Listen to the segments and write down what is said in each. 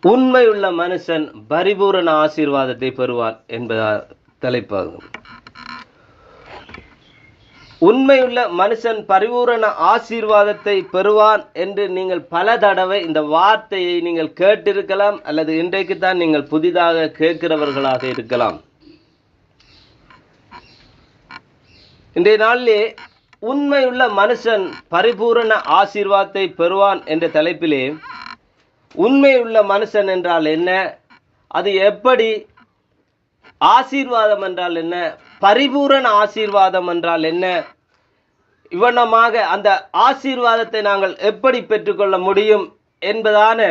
உண்மையுள்ள மனுஷன் பரிபூரண ஆசீர்வாதத்தை பெறுவான் என்பதா தலைப்பாகும். உண்மையுள்ள மனுஷன் பரிபூரண ஆசீர்வாதத்தை பெறுவான் என்று நீங்கள் பல தடவை இந்த வார்த்தையை நீங்கள் கேட்டிருக்கலாம், அல்லது இன்றைக்கு தான் நீங்கள் புதிதாக கேட்கிறவர்களாக இருக்கலாம். இன்றைய நாளிலே உண்மையுள்ள மனுஷன் பரிபூரண ஆசீர்வாதத்தை பெறுவான் என்ற தலைப்பிலே உண்மையுள்ள மனுஷன் என்றால் என்ன, அது எப்படி, ஆசீர்வாதம் என்றால் என்ன, பரிபூரண ஆசீர்வாதம் என்றால் என்ன, இவ்வண்ணமாக அந்த ஆசீர்வாதத்தை நாங்கள் எப்படி பெற்றுக்கொள்ள முடியும் என்பதான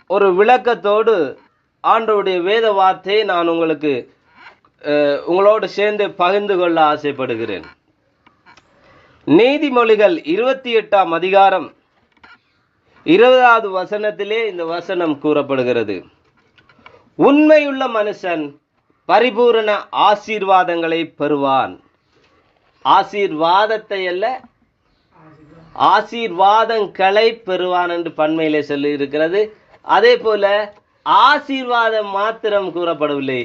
ஒரு விளக்கத்தோடு ஆண்டவருடைய வேத வார்த்தையை நான் உங்களோடு சேர்ந்து பகிர்ந்து கொள்ள ஆசைப்படுகிறேன். நீதிமொழிகள் 28ஆம் அதிகாரம் 20வது வசனத்திலே இந்த வசனம் கூறப்படுகிறது. உண்மையுள்ள மனுஷன் பரிபூரண ஆசீர்வாதங்களை பெறுவான். ஆசீர்வாதத்தை அல்ல, ஆசீர்வாதங்களை பெறுவான் என்று பன்மையிலே சொல்லி இருக்கிறது. அதே போல ஆசீர்வாதம் மாத்திரம் கூறப்படவில்லை,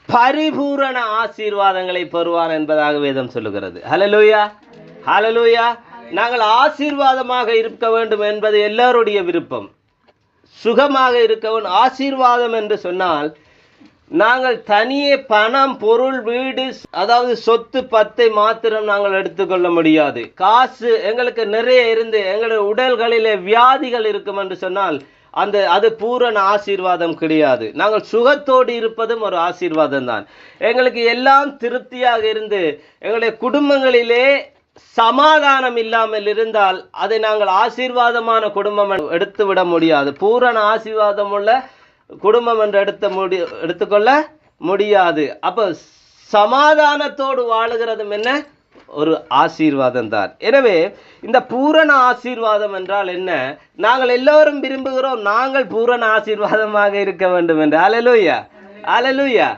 பரிபூரண ஆசீர்வாதங்களை பெறுவான் என்பதாக வேதம் சொல்லுகிறது. ஹல்லேலூயா, ஹல்லேலூயா. நாங்கள் ஆசீர்வாதமாக இருக்க வேண்டும் என்பது எல்லாருடைய விருப்பம். சுகமாக இருக்க வேண்டும். ஆசீர்வாதம் என்று சொன்னால் நாங்கள் தனியே பணம், பொருள், வீடு, அதாவது சொத்து பத்தை மாத்திரம் நாங்கள் எடுத்துக்கொள்ள முடியாது. காசு எங்களுக்கு நிறைய இருந்து எங்களுடைய உடல்களிலே வியாதிகள் இருக்கும் என்று சொன்னால் அது பூரண ஆசீர்வாதம் கிடையாது. நாங்கள் சுகத்தோடு இருப்பதும் ஒரு ஆசீர்வாதம் தான். எங்களுக்கு எல்லாம் திருப்தியாக இருந்து எங்களுடைய குடும்பங்களிலே சமாதானம் இல்லாமல் இருந்தால் அதை நாங்கள் ஆசீர்வாதமான குடும்பம் எடுத்துவிட முடியாது. பூரண ஆசீர்வாதம் உள்ள குடும்பம் என்று எடுத்துக்கொள்ள முடியாது. அப்ப சமாதானத்தோடு வாழுகிறதும் என்ன, ஒரு ஆசீர்வாதம் தான். எனவே இந்த பூரண ஆசீர்வாதம் என்றால் என்ன, நாங்கள் எல்லோரும் விரும்புகிறோம் நாங்கள் பூரண ஆசீர்வாதமாக இருக்க வேண்டும் என்று. அல்லேலூயா, அல்லேலூயா.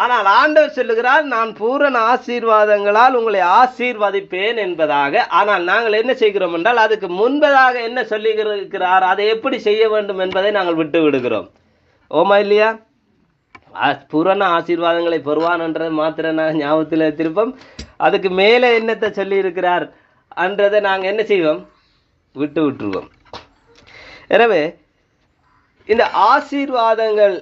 ஆனால் ஆண்டவர் சொல்லுகிறார், நான் பூரண ஆசீர்வாதங்களால் உங்களை ஆசீர்வதிப்பேன் என்பதாக. ஆனால் நாங்கள் என்ன செய்கிறோம் என்றால் அதுக்கு முன்பதாக என்ன சொல்லியிருக்கிறார், அதை எப்படி செய்ய வேண்டும் என்பதை நாங்கள் விட்டு விடுகிறோம். ஓமா இல்லையா? பூரண ஆசீர்வாதங்களை பெறுவான் என்றது மாத்திரம் நான் ஞாபகத்தில் திருப்பம், அதுக்கு மேலே என்னத்தை சொல்லி இருக்கிறார் என்றதை நாங்கள் என்ன செய்வோம், விட்டுருவோம். எனவே இந்த ஆசீர்வாதங்கள்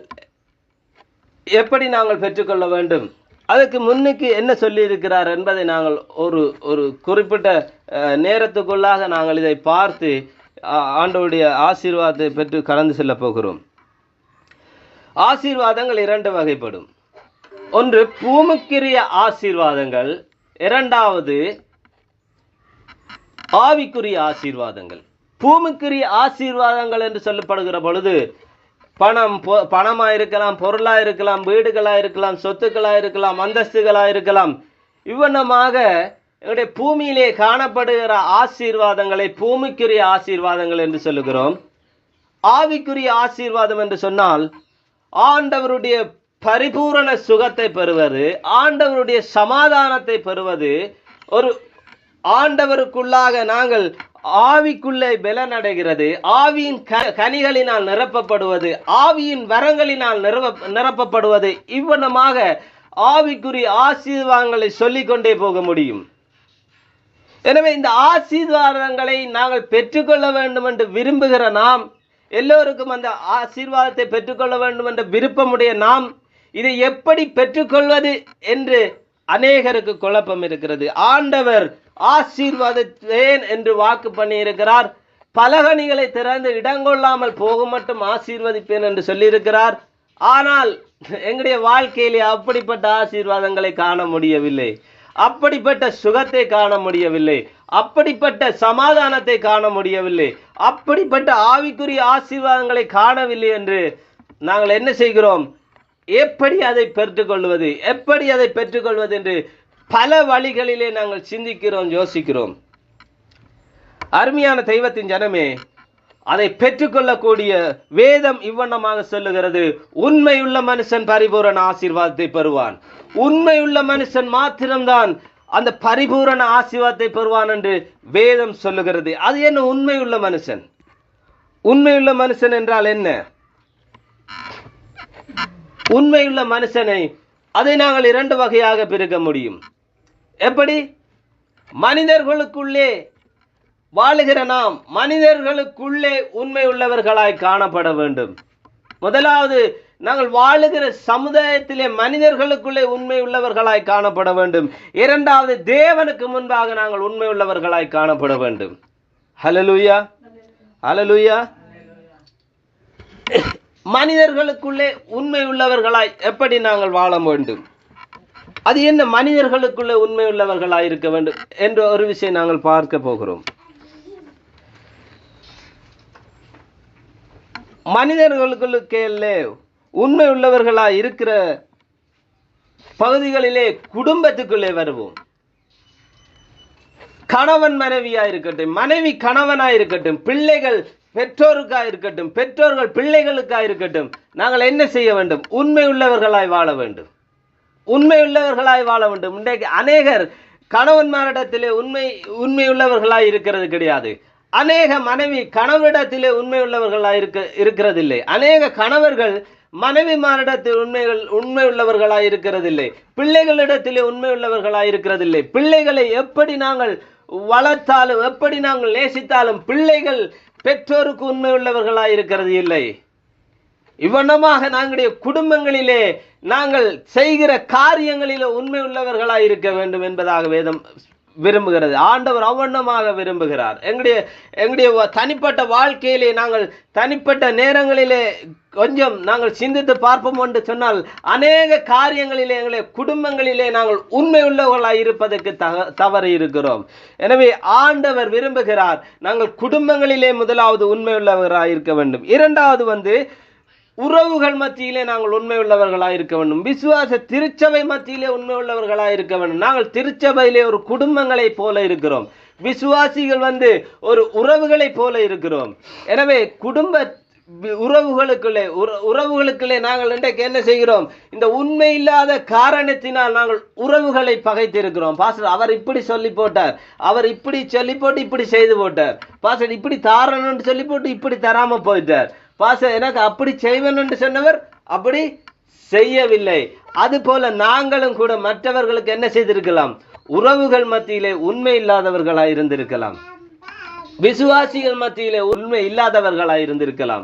எப்படி நாங்கள் பெற்றுக்கொள்ள வேண்டும், அதுக்கு முன்னுக்கு என்ன சொல்லி இருக்கிறார் என்பதை நாங்கள் ஒரு குறிப்பிட்ட நேரத்துக்குள்ளாக நாங்கள் இதை பார்த்து ஆண்டவருடைய ஆசீர்வாதத்தை பெற்று கடந்து செல்ல போகிறோம். ஆசீர்வாதங்கள் 2 வகைப்படும். ஒன்று பூமிக்குரிய ஆசீர்வாதங்கள், இரண்டாவது ஆவிக்குரிய ஆசீர்வாதங்கள். பூமிக்குரிய ஆசீர்வாதங்கள் என்று சொல்லப்படுகிற பொழுது பணமாக இருக்கலாம், பொருளாக இருக்கலாம், வீடுகளாக இருக்கலாம், சொத்துக்களாக இருக்கலாம், அந்தஸ்துகளாக இருக்கலாம். இவ்வண்ணமாக எங்களுடைய பூமியிலே காணப்படுகிற ஆசீர்வாதங்களை பூமிக்குரிய ஆசீர்வாதங்கள் என்று சொல்லுகிறோம். ஆவிக்குரிய ஆசீர்வாதம் என்று சொன்னால் ஆண்டவருடைய பரிபூரண சுகத்தை பெறுவது, ஆண்டவருடைய சமாதானத்தை பெறுவது, ஒரு ஆண்டவருக்குள்ளாக நாங்கள் ஆவிக்குள்ளே பலனடைகிறது, ஆவியின் கனிகளினால் நிரப்பப்படுவது, ஆவியின் வரங்களினால் நிரப்பப்படுவது. இவ்வண்ணமாக ஆவிக்குரிய ஆசீர்வாதங்களை சொல்லிக்கொண்டே போக முடியும். எனவே இந்த ஆசீர்வாதங்களை நாங்கள் பெற்றுக்கொள்ள வேண்டும் என்று விரும்புகிற நாம் எல்லோருக்கும் அந்த ஆசீர்வாதத்தை பெற்றுக்கொள்ள வேண்டும் என்ற விருப்பமுடைய நாம் இதை எப்படி பெற்றுக்கொள்வது என்று அநேகருக்கு குழப்பம் இருக்கிறது. ஆண்டவர் ஆசீர்வாதத்தேன் என்று வாக்கு பண்ணி இருக்கிறார். பலகணிகளை திறந்து இடங்கொள்ளாமல் போக மட்டும் ஆசீர்வதிப்பேன் என்று சொல்லியிருக்கிறார். ஆனால் எங்களுடைய வாழ்க்கையிலே அப்படிப்பட்ட ஆசீர்வாதங்களை காண முடியவில்லை, அப்படிப்பட்ட சுகத்தை காண முடியவில்லை, அப்படிப்பட்ட சமாதானத்தை காண முடியவில்லை, அப்படிப்பட்ட ஆவிக்குரிய ஆசீர்வாதங்களை காணவில்லை என்று நாங்கள் என்ன செய்கிறோம், எப்படி அதை பெற்றுக்கொள்வது, எப்படி அதை பெற்றுக்கொள்வது என்று பல வழிகளிலே நாங்கள் சிந்திக்கிறோம், யோசிக்கிறோம். அருமையான தெய்வத்தின் ஜனமே, அதை பெற்றுக்கொள்ளக்கூடிய வேதம் இவ்வண்ணமாக சொல்லுகிறது, உண்மையுள்ள மனுஷன் பரிபூரண ஆசீர்வாதத்தை பெறுவான். உண்மையுள்ள மனுஷன் மாத்திரம்தான் அந்த பரிபூரண ஆசீர்வாதத்தை பெறுவான் என்று வேதம் சொல்லுகிறது. அது என்ன உண்மையுள்ள மனுஷன்? உண்மையுள்ள மனுஷன் என்றால் என்ன? உண்மையுள்ள மனுஷனை அதை நாங்கள் இரண்டு வகையாக பிரிக்க முடியும். எப்படி? மனிதர்களுக்குள்ளே வாழுகிற நாம் மனிதர்களுக்குள்ளே உண்மை உள்ளவர்களாய் காணப்பட வேண்டும். முதலாவது, நாங்கள் வாழுகிற சமுதாயத்திலே மனிதர்களுக்குள்ளே உண்மை உள்ளவர்களாய் காணப்பட வேண்டும். இரண்டாவது, தேவனுக்கு முன்பாக நாங்கள் உண்மை உள்ளவர்களாய் காணப்பட வேண்டும். ஹல்லேலூயா, ஹல்லேலூயா. மனிதர்களுக்குள்ளே உண்மை உள்ளவர்களாய் எப்படி நாங்கள் வாழ வேண்டும்? அது என்ன மனிதர்களுக்குள்ளே உண்மை உள்ளவர்களாய் இருக்க வேண்டும் என்ற ஒரு விஷயம் நாங்கள் பார்க்க போகிறோம். மனிதர்களுக்குள்ளே உண்மை உள்ளவர்களாய் இருக்கிற பகுதிகளிலே குடும்பத்துக்குள்ளே வருவோம். கணவன் மனைவியா இருக்கட்டும், மனைவி கணவனா இருக்கட்டும், பிள்ளைகள் பெற்றோருக்கா இருக்கட்டும், பெற்றோர்கள் பிள்ளைகளுக்கா இருக்கட்டும், நாங்கள் என்ன செய்ய வேண்டும்? உண்மை உள்ளவர்களாய் வாழ வேண்டும். உண்மை உள்ளவர்களாய் வாழ வேண்டும். இன்றைக்கு அநேகர் கணவன்மாரிடத்திலே உண்மை உள்ளவர்களாய் இருக்கிறது கிடையாது. அநேக மனைவி கணவரிடத்திலே உண்மை உள்ளவர்களாய் இருக்கிறதில்லை. அநேக கணவர்கள் மனைவிமாரிடத்தில் உண்மை உள்ளவர்களாய் இருக்கிறதில்லை. பிள்ளைகளிடத்திலே உண்மை உள்ளவர்களாய் இருக்கிறதில்லை. பிள்ளைகளை எப்படி நாங்கள் வளர்த்தாலும், எப்படி நாங்கள் நேசித்தாலும், பிள்ளைகள் பெற்றோருக்கு உண்மை உள்ளவர்களாய் இருக்கிறது இல்லை. இவ்வண்ணமாக நாங்களுடைய குடும்பங்களிலே நாங்கள் செய்கிற காரியங்களிலே உண்மை உள்ளவர்களாய் இருக்க வேண்டும் என்பதாக வேதம் விரும்புகிறது. ஆண்டவர் அவ்வண்ணமாக விரும்புகிறார். எங்களுடைய தனிப்பட்ட வாழ்க்கையிலே நாங்கள் தனிப்பட்ட நேரங்களிலே கொஞ்சம் நாங்கள் சிந்தித்து பார்ப்போம் என்று சொன்னால், அநேக காரியங்களிலே எங்களுடைய குடும்பங்களிலே நாங்கள் உண்மை உள்ளவர்களாய் இருப்பதற்கு தவறு இருக்கிறோம். எனவே ஆண்டவர் விரும்புகிறார் நாங்கள் குடும்பங்களிலே முதலாவது உண்மை உள்ளவர்களாய் இருக்க வேண்டும். இரண்டாவது உறவுகள் மத்தியிலே நாங்கள் உண்மை உள்ளவர்களாக இருக்க வேண்டும். விசுவாச திருச்சபை மத்தியிலே உண்மை உள்ளவர்களாக இருக்க வேண்டும். நாங்கள் திருச்சபையிலே ஒரு குடும்பங்களை போல இருக்கிறோம். விசுவாசிகள் ஒரு உறவுகளை போல இருக்கிறோம். எனவே குடும்ப உறவுகளுக்குள்ளே நாங்கள் இன்றைக்கு என்ன செய்கிறோம்? இந்த உண்மை இல்லாத காரணத்தினால் நாங்கள் உறவுகளை பகைத்திருக்கிறோம். பாஸ்டர் அவர் இப்படி சொல்லி போட்டார், அவர் இப்படி சொல்லி போட்டு இப்படி செய்து போட்டார், பாஸ்டர் இப்படி தாரணும்னு சொல்லி போட்டு இப்படி தராம போயிட்டார், பாஸ்டர் எனக்கு அப்படி செய்வேன் என்று சொன்னவர் அப்படி செய்யவில்லை. அது போல நாங்களும் கூட மற்றவர்களுக்கு என்ன செய்திருக்கலாம்? உறவுகள் மத்தியிலே உண்மை இல்லாதவர்களாய் இருந்திருக்கலாம். விசுவாசிகள் மத்தியிலே உண்மை இல்லாதவர்களாய் இருந்திருக்கலாம்.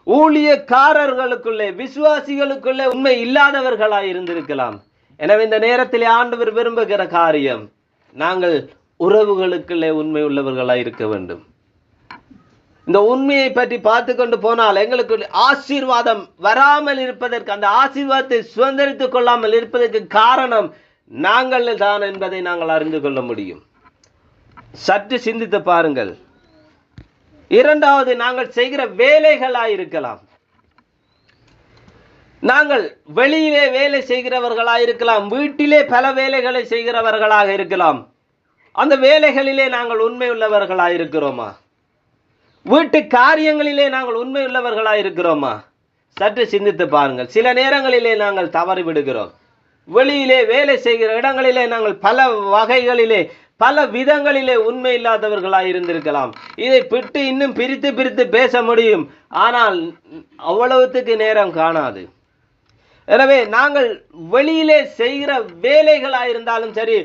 ஊழியக்காரர்களுக்குள்ளே விசுவாசிகளுக்குள்ளே உண்மை இல்லாதவர்களாய் இருந்திருக்கலாம். எனவே இந்த நேரத்திலே ஆண்டவர் விரும்புகிற காரியம், நாங்கள் உறவுகளுக்குள்ளே உண்மை உள்ளவர்களாய் இருக்க வேண்டும். இந்த உண்மையை பற்றி பார்த்து கொண்டு போனால் எங்களுக்கு ஆசீர்வாதம் வராமல் இருப்பதற்கு, அந்த ஆசீர்வாதத்தை சுதந்திரித்துக் கொள்ளாமல் இருப்பதற்கு காரணம் நாங்கள் தான் என்பதை நாங்கள் அறிந்து கொள்ள முடியும். சற்று சிந்தித்து பாருங்கள். இரண்டாவது, நாங்கள் செய்கிற வேலைகளாய் இருக்கலாம். நாங்கள் வெளியிலே வேலை செய்கிறவர்களாக இருக்கலாம், வீட்டிலே பல வேலைகளை செய்கிறவர்களாக இருக்கலாம். அந்த வேலைகளிலே நாங்கள் உண்மை உள்ளவர்களாக இருக்கிறோமா? வீட்டு காரியங்களிலே நாங்கள் உண்மை உள்ளவர்களாக இருக்கிறோமா? சற்று சிந்தித்து பாருங்கள். சில நேரங்களிலே நாங்கள் தவறி விடுகிறோம். வெளியிலே வேலை செய்கிற இடங்களிலே நாங்கள் பல வகைகளிலே பல விதங்களிலே உண்மை இல்லாதவர்களாக இருந்திருக்கலாம். இதை பிட்டு இன்னும் பிரித்து பேச முடியும், ஆனால் அவ்வளவுத்துக்கு நேரம் காணாது. எனவே நாங்கள் வெளியிலே செய்கிற வேலைகளாயிருந்தாலும் சரி,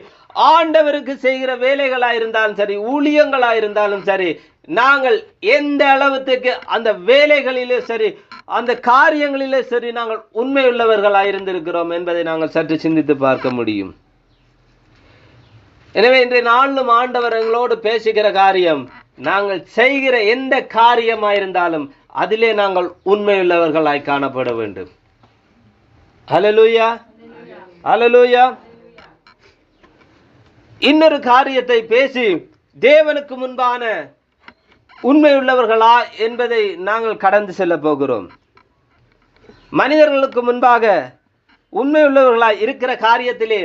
ஆண்டவருக்கு செய்கிற வேலைகளாயிருந்தாலும் சரி, ஊழியங்களாயிருந்தாலும் சரி, நாங்கள் எந்த அளவுக்கு அந்த வேலைகளிலே சரி, அந்த காரியங்களிலே சரி, நாங்கள் உண்மை உள்ளவர்களாயிருந்திருக்கிறோம் என்பதை நாங்கள் சற்று சிந்தித்து பார்க்க முடியும். எனவே இன்றைய நாளும் ஆண்டவர் எங்களோடு பேசுகிற காரியம், நாங்கள் செய்கிற எந்த காரியமாயிருந்தாலும் அதிலே நாங்கள் உண்மையுள்ளவர்களாய் காணப்பட வேண்டும். ஹல்லேலூயா, ஹல்லேலூயா. இன்னொரு காரியத்தை பேசி தேவனுக்கு முன்பான உண்மையுள்ளவர்களா என்பதை நாங்கள் கடந்து செல்ல போகிறோம். மனிதர்களுக்கு முன்பாக உண்மையுள்ளவர்களாய் இருக்கிற காரியத்திலே,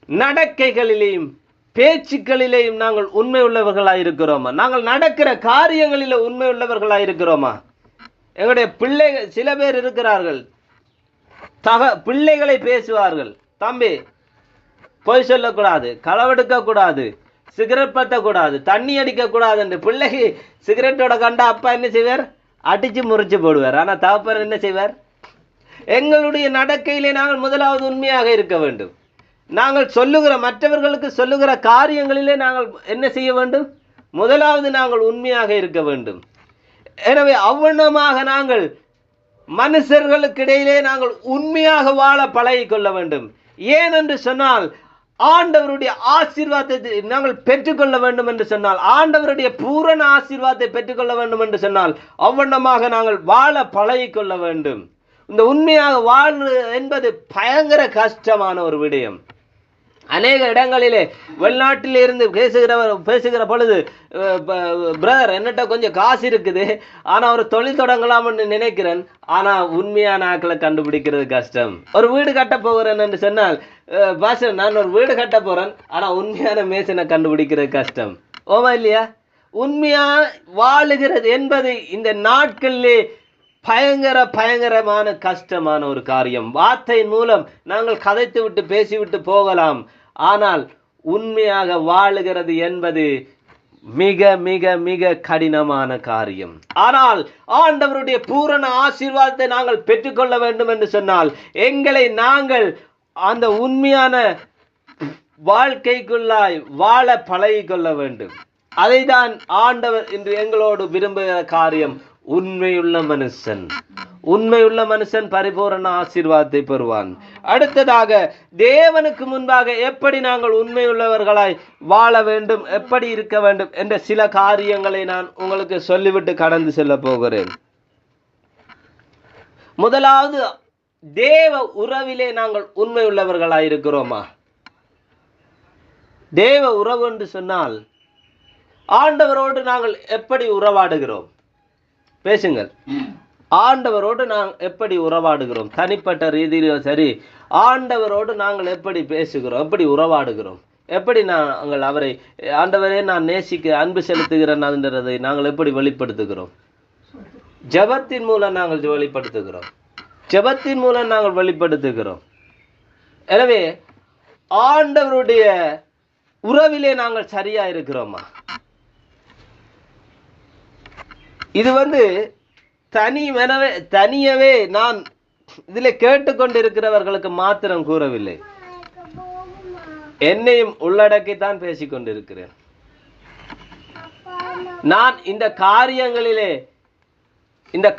நடக்கைகளிலேயும் பேச்சுக்களிலேயும் நாங்கள் உண்மை உள்ளவர்களாய் இருக்கிறோமா? நாங்கள் நடக்கிற காரியங்களிலே உண்மை உள்ளவர்களாய் இருக்கிறோமா? எங்களுடைய பிள்ளைகள் சில பேர் இருக்கிறார்கள், பிள்ளைகளை பேசுவார்கள், தம்பி பொய் சொல்லக்கூடாது, களவெடுக்க கூடாது, சிகரெட் பற்றக்கூடாது, தண்ணி அடிக்கக்கூடாது என்று பிள்ளைக்கு சிகரெட்டோட கண்டா அப்பா என்ன செய்வார்? அடிச்சு முறிச்சு போடுவார். ஆனால் தகப்பன் என்ன செய்வார்? எங்களுடைய நடக்கையிலே நாங்கள் முதலாவது உண்மையாக இருக்க வேண்டும். நாங்கள் சொல்லுகிற மற்றவர்களுக்கு சொல்லுகிற காரியங்களிலே நாங்கள் என்ன செய்ய வேண்டும்? முதலாவது நாங்கள் உண்மையாக இருக்க வேண்டும். எனவே அவ்வண்ணமாக நாங்கள் மனுஷர்களுக்கு இடையிலே நாங்கள் உண்மையாக வாழ பழகிக் கொள்ள வேண்டும். ஏனென்று சொன்னால் ஆண்டவருடைய ஆசீர்வாதத்தை நாங்கள் பெற்றுக்கொள்ள வேண்டும் என்று சொன்னால், ஆண்டவருடைய பூரண ஆசீர்வாதத்தை பெற்றுக்கொள்ள வேண்டும் என்று சொன்னால் அவ்வண்ணமாக நாங்கள் வாழ பழகிக் கொள்ள வேண்டும். இந்த உண்மையாக வாழ்வு என்பது பயங்கர கஷ்டமான ஒரு விடயம். அநேக இடங்களிலே வெளிநாட்டில் இருந்து பேசுகிற பொழுது, பிரதர் என்னட்ட கொஞ்சம் காசு இருக்குது, ஆனா ஒரு தொழில் தொடங்கலாம்னு நினைக்கிறேன், ஆனா உண்மையான ஆக்களை கண்டுபிடிக்கிறது கஷ்டம். ஒரு வீடு கட்ட போகிறேன் என்று சொன்னால், பாஸ்டர் நான் ஒரு வீடு கட்ட போறேன், ஆனா உண்மையான மேசனை கண்டுபிடிக்கிறது கஷ்டம். ஓமா இல்லையா? உண்மையா வாழுகிறது என்பது இந்த நாட்களிலே பயங்கரமான கஷ்டமான ஒரு காரியம். வார்த்தையின் மூலம் நாங்கள் கதைத்து விட்டு பேசிவிட்டு போகலாம், ஆனால் உண்மையாக வாழுகிறது என்பது மிக மிக மிக கடினமான காரியம். ஆனால் ஆண்டவருடைய பூரண ஆசீர்வாதத்தை நாங்கள் பெற்றுக்கொள்ள வேண்டும் என்று சொன்னால் எங்களை நாங்கள் அந்த உண்மையான வாழ்க்கைக்குள்ளாய் வாழ பழகிக் கொள்ள வேண்டும். அதைதான் ஆண்டவர் இன்று எங்களோடு விரும்புகிற காரியம். உண்மையுள்ள மனுஷன் பரிபூரண ஆசீர்வாதத்தை பெறுவான். அடுத்ததாக தேவனுக்கு முன்பாக எப்படி நாங்கள் உண்மையுள்ளவர்களாய் வாழ வேண்டும், எப்படி இருக்க வேண்டும் என்ற சில காரியங்களை நான் உங்களுக்கு சொல்லிவிட்டு கடந்து செல்ல போகிறேன். முதலாவது, தேவ உறவிலே நாங்கள் உண்மையுள்ளவர்களாய் இருக்கிறோமா? தேவ உறவு என்று சொன்னால் ஆண்டவரோடு நாங்கள் எப்படி உறவாடுகிறோம்? பேசுங்கள். ஆண்டவரோடு நாங்கள் எப்படி உறவாடுகிறோம்? தனிப்பட்ட ரீதியிலும் சரி, ஆண்டவரோடு நாங்கள் எப்படி பேசுகிறோம், எப்படி உறவாடுகிறோம், எப்படி நாங்கள் அவரை, ஆண்டவரே நான் நேசிக்க அன்பு செலுத்துகிறேன் என்றதை நாங்கள் எப்படி வெளிப்படுத்துகிறோம்? ஜெபத்தின் மூலம் நாங்கள் வெளிப்படுத்துகிறோம். எனவே ஆண்டவருடைய உறவிலே நாங்கள் சரியா இருக்கிறோமா? இது தனியவே நான் இதில் கேட்டுக்கொண்டிருக்கிறவர்களுக்கு மாத்திரம் கூறவில்லை, என்னையும் உள்ளடக்கித்தான் பேசிக்கொண்டிருக்கிறேன். நான் இந்த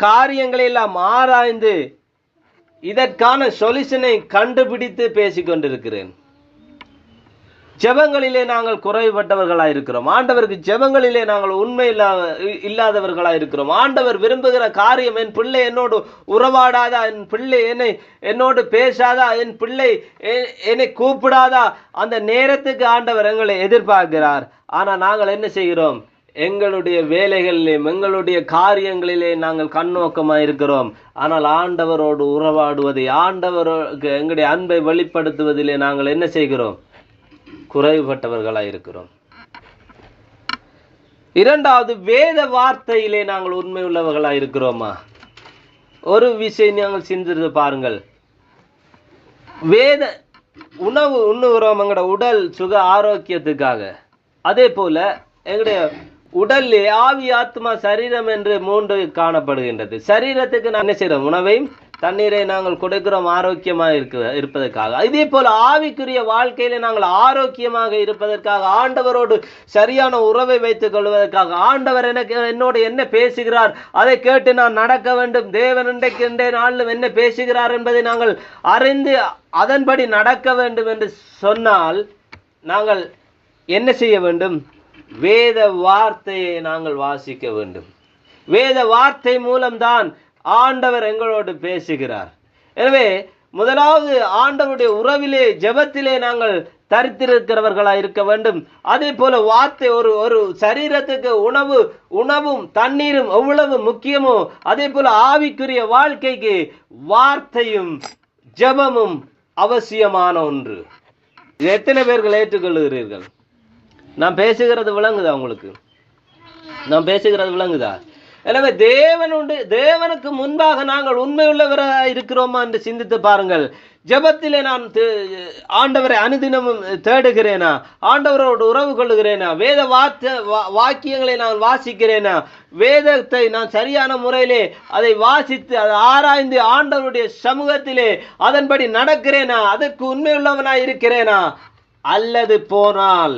காரியங்களெல்லாம் ஆராய்ந்து இதற்கான சொல்யூஷனை கண்டுபிடித்து பேசிக்கொண்டிருக்கிறேன். ஜெபங்களிலே நாங்கள் குறைபட்டவர்களாக இருக்கிறோம். ஆண்டவருக்கு ஜெபங்களிலே நாங்கள் உண்மை இல்லாதவர்களாக இருக்கிறோம். ஆண்டவர் விரும்புகிற காரியம், என் பிள்ளை என்னோடு உறவாடாதா, என் பிள்ளை என்னோடு பேசாதா, என் பிள்ளை என்னை கூப்பிடாதா, அந்த நேரத்துக்கு ஆண்டவர் எங்களை எதிர்பார்க்கிறார். ஆனால் நாங்கள் என்ன செய்கிறோம்? எங்களுடைய வேலைகளிலே, எங்களுடைய காரியங்களிலே நாங்கள் கண்ணோக்கமாக இருக்கிறோம். ஆனால் ஆண்டவரோடு உறவாடுவதை, ஆண்டவருக்கு எங்களுடைய அன்பை வெளிப்படுத்துவதிலே நாங்கள் என்ன செய்கிறோம்? குறைபட்டவர்களாக இருக்கிறோம். இரண்டாவது, வேத வார்த்தையிலே நாங்கள் உண்மை உள்ளவர்களாக இருக்கிறோமா? ஒரு விஷயம் நாங்கள் சிந்தித்து பாருங்கள். வேத உணவு உண்ணுகிறோம் எங்களோட உடல் சுக ஆரோக்கியத்துக்காக. அதே போல எங்களுடைய உடல்லே ஆவி, ஆத்மா, சரீரம் என்று 3 காணப்படுகின்றது. சரீரத்துக்கு நான் என்ன செய்யறோம்? உணவையும் தண்ணீரை நாங்கள் கொடுக்கிறோம் ஆரோக்கியமாக இருப்பதற்காக. இதே போல ஆவிக்குரிய வாழ்க்கையில நாங்கள் ஆரோக்கியமாக இருப்பதற்காக, ஆண்டவரோடு சரியான உறவை வைத்துக் கொள்வதற்காக, ஆண்டவர் என்னோடு என்ன பேசுகிறார் அதை கேட்டு நான் நடக்க வேண்டும், தேவன் இன்றைக்கு நாளிலும் என்ன பேசுகிறார் என்பதை நாங்கள் அறிந்து அதன்படி நடக்க வேண்டும் என்று சொன்னால் நாங்கள் என்ன செய்ய வேண்டும்? வேத வார்த்தையை நாங்கள் வாசிக்க வேண்டும். வேத வார்த்தை மூலம்தான் ஆண்டவர் எங்களோடு பேசுகிறார். எனவே முதலாவது ஆண்டவருடைய உறவிலே, ஜெபத்திலே நாங்கள் தரித்திருக்கிறவர்களாக இருக்க வேண்டும். அதே போல வார்த்தை, ஒரு சரீரத்துக்கு உணவும் தண்ணீரும் எவ்வளவு முக்கியமோ, அதே போல ஆவிக்குரிய வாழ்க்கைக்கு வார்த்தையும் ஜெபமும் அவசியமான ஒன்று. இது எத்தனை பேர்கள் ஏற்றுக்கொள்கிறீர்கள்? நான் பேசுகிறது விளங்குதா உங்களுக்கு? நான் பேசுகிறது விளங்குதா? எனவே தேவனுக்கு முன்பாக நாங்கள் உண்மையுள்ளவராக இருக்கிறோமா என்று சிந்தித்து பாருங்கள். ஜெபத்திலே நான் ஆண்டவரை அனுதினமும் தேடுகிறேனா? ஆண்டவரோடு உறவு கொள்ளுகிறேனா? வேத வாக்கியங்களை நான் வாசிக்கிறேனா? வேதத்தை நான் சரியான முறையிலே அதை வாசித்து அதை ஆராய்ந்து ஆண்டவருடைய சமூகத்திலே அதன்படி நடக்கிறேனா? அதற்கு உண்மையுள்ளவனாய் இருக்கிறேனா? அல்லது போனால்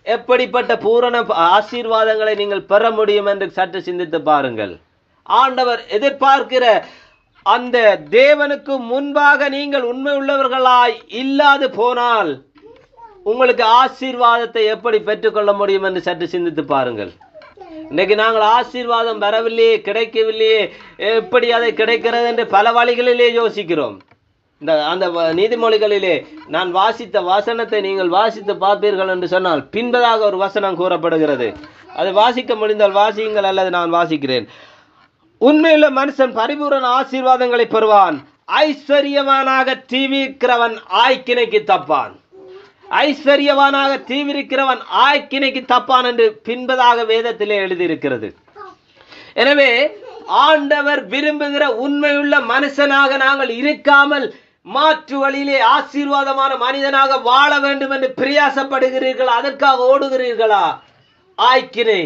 எப்படிப்பட்ட பூரண ஆசீர்வாதங்களை நீங்கள் பெற முடியும் என்று சற்று சிந்தித்து பாருங்கள். ஆண்டவர் எதிர்பார்க்கிற அந்த தேவனுக்கு முன்பாக நீங்கள் உண்மை உள்ளவர்களாய் இல்லாது போனால் உங்களுக்கு ஆசீர்வாதத்தை எப்படி பெற்றுக்கொள்ள முடியும் என்று சற்று சிந்தித்து பாருங்கள். இன்னைக்கு நாங்கள் ஆசீர்வாதம் வரவில்லையே, கிடைக்கவில்லையே, எப்படி அதை கிடைக்கிறது என்று பல வழிகளிலே யோசிக்கிறோம். அந்த நீதிமொழிகளிலே நான் வாசித்த வசனத்தை நீங்கள் வாசித்து பார்ப்பீர்கள் என்று சொன்னால் பின்பதாக ஒரு வசனம் கூறப்படுகிறது. அதை வாசிக்க முடிந்தால் வாசியுங்கள், அல்லது நான் வாசிக்கிறேன். உண்மையுள்ள மனுஷன் பரிபூரண ஆசீர்வாதங்களை பெறுவான், ஐஸ்வர்யவானாக தீவிக்கிறவன் ஆய்க்கினைக்கு தப்பான். ஐஸ்வர்யவானாக தீவிரிக்கிறவன் ஆய்க்கினைக்கு தப்பான் என்று பின்பதாக வேதத்திலே எழுதியிருக்கிறது. எனவே ஆண்டவர் விரும்புகிற உண்மையுள்ள மனுஷனாக நாங்கள் இருக்காமல் மாற்று வழியிலே ஆசீர்வாதமான மனிதனாக வாழ வேண்டும் என்று பிரயாசப்படுகிறீர்கள், அதற்காக ஓடுகிறீர்களா? ஆய்க்கினை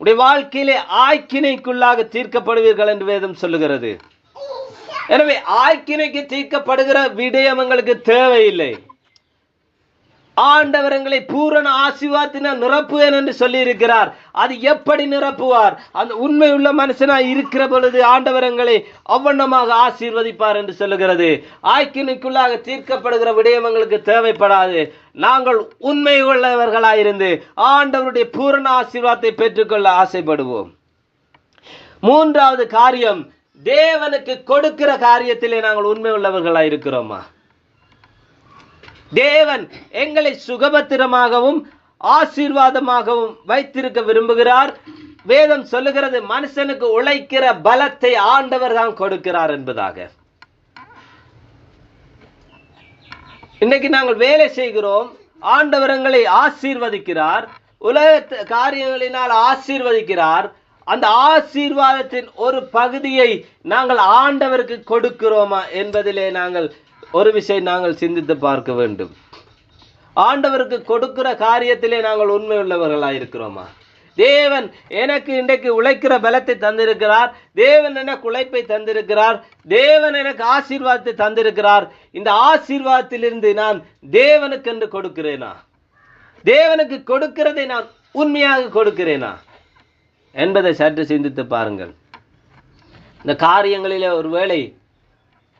உடைய வாழ்க்கையிலே ஆய்க்கினைக்குள்ளாக தீர்க்கப்படுவீர்கள் என்று வேதம் சொல்லுகிறது. எனவே ஆய்க்கினைக்கு தீர்க்கப்படுகிற விடயம் எங்களுக்கு தேவையில்லை. ஆண்டவர் எங்களை பூரண ஆசீர்வாதத்தினால் நிரப்புவேன் என்று சொல்லி இருக்கிறார். அது எப்படி நிரப்புவார்? அந்த உண்மை உள்ள மனுஷனாய் இருக்கிற பொழுது ஆண்டவர் எங்களை அவ்வண்ணமாக ஆசீர்வதிப்பார் என்று சொல்லுகிறது. ஆய்க்கினைக்குள்ளாக தீர்க்கப்படுகிற விடயம் எங்களுக்கு தேவைப்படாது. நாங்கள் உண்மை உள்ளவர்களாயிருந்து ஆண்டவருடைய பூரண ஆசீர்வாதத்தை பெற்றுக்கொள்ள ஆசைப்படுவோம். மூன்றாவது காரியம், தேவனுக்கு கொடுக்கிற காரியத்திலே நாங்கள் உண்மை உள்ளவர்களாய் இருக்கிறோமா? தேவன் எங்களை சுகபத்திரமாகவும் ஆசீர்வாதமாகவும் வைத்திருக்க விரும்புகிறார். வேதம் சொல்லுகிறது மனுஷனுக்கு உழைக்கிற பலத்தை ஆண்டவர் தான் கொடுக்கிறார் என்பதாக. இன்னைக்கு நாங்கள் வேலை செய்கிறோம், ஆண்டவர் எங்களை ஆசீர்வதிக்கிறார், உலக காரியங்களினால் ஆசீர்வதிக்கிறார். அந்த ஆசீர்வாதத்தின் ஒரு பகுதியை நாங்கள் ஆண்டவருக்கு கொடுக்கிறோமா என்பதிலே நாங்கள் ஒரு விஷயம் நாங்கள் சிந்தித்து பார்க்க வேண்டும். ஆண்டவருக்கு கொடுக்கிற காரியத்திலே நாங்கள் உண்மை உள்ளவர்களாக இருக்கிறோமா? தேவன் எனக்கு இன்றைக்கு உழைக்கிற பலத்தை தந்திருக்கிறார், தேவன் எனக்கு உழைப்பை தந்திருக்கிறார், தேவன் எனக்கு ஆசீர்வாதத்தை தந்திருக்கிறார். இந்த ஆசீர்வாதத்திலிருந்து நான் தேவனுக்கு என்று கொடுக்கிறேனா? தேவனுக்கு கொடுக்கிறதை நான் உண்மையாக கொடுக்கிறேனா என்பதை சற்று சிந்தித்து பாருங்கள். இந்த காரியங்களிலே ஒருவேளை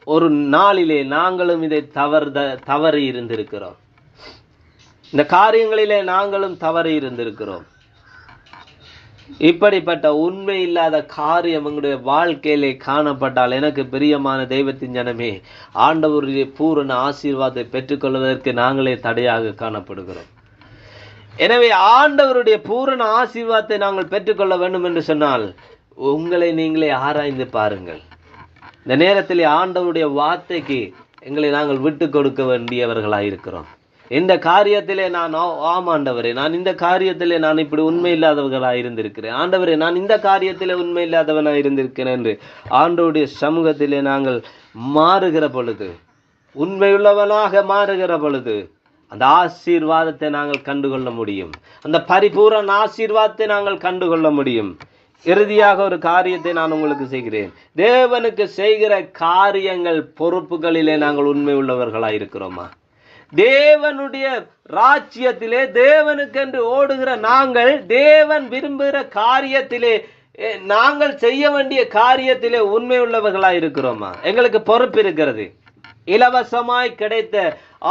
ஒரு நாளிலே நாங்களும் இதை தவறி இருந்திருக்கிறோம். இந்த காரியங்களிலே நாங்களும் தவறி இருந்திருக்கிறோம். இப்படிப்பட்ட உண்மை இல்லாத காரியம் எங்களுடைய வாழ்க்கையிலே காணப்பட்டால், எனக்கு பிரியமான தெய்வத்தின் ஜனமே, ஆண்டவருடைய பூரண ஆசீர்வாதத்தை பெற்றுக்கொள்வதற்கு நாங்களே தடையாக காணப்படுகிறோம். எனவே ஆண்டவருடைய பூரண ஆசீர்வாதத்தை நாங்கள் பெற்றுக்கொள்ள வேண்டும் என்று சொன்னால் உங்களை நீங்களே ஆராய்ந்து பாருங்கள். இந்த நேரத்தில் ஆண்டவருடைய வார்த்தைக்கு எங்களை நாங்கள் விட்டு கொடுக்க வேண்டியவர்களாக இருக்கிறோம். இந்த காரியத்திலே நான் ஆமாண்டவரே, நான் இந்த காரியத்திலே நான் இப்படி உண்மை இல்லாதவர்களாக இருந்திருக்கிறேன், ஆண்டவரே நான் இந்த காரியத்திலே உண்மை இல்லாதவனாக இருந்திருக்கிறேன் என்று ஆண்டவருடைய சமூகத்திலே நாங்கள் மாறுகிற பொழுது, உண்மையுள்ளவனாக மாறுகிற பொழுது அந்த ஆசீர்வாதத்தை நாங்கள் கண்டுகொள்ள முடியும். அந்த பரிபூரண ஆசீர்வாதத்தை நாங்கள் கண்டுகொள்ள முடியும். இறுதியாக ஒரு காரியத்தை நான் உங்களுக்கு செய்கிறேன். தேவனுக்கு செய்கிற காரியங்கள் பொறுப்புகளிலே நாங்கள் உண்மை உள்ளவர்களாக இருக்கிறோமா? தேவனுடைய ராஜ்யத்திலே தேவனுக்கென்று ஓடுகிற நாங்கள் தேவன் விரும்புகிற காரியத்திலே நாங்கள் செய்ய வேண்டிய காரியத்திலே உண்மை உள்ளவர்களாக இருக்கிறோமா? எங்களுக்கு பொறுப்பு இருக்கிறது. இலவசமாய் கிடைத்த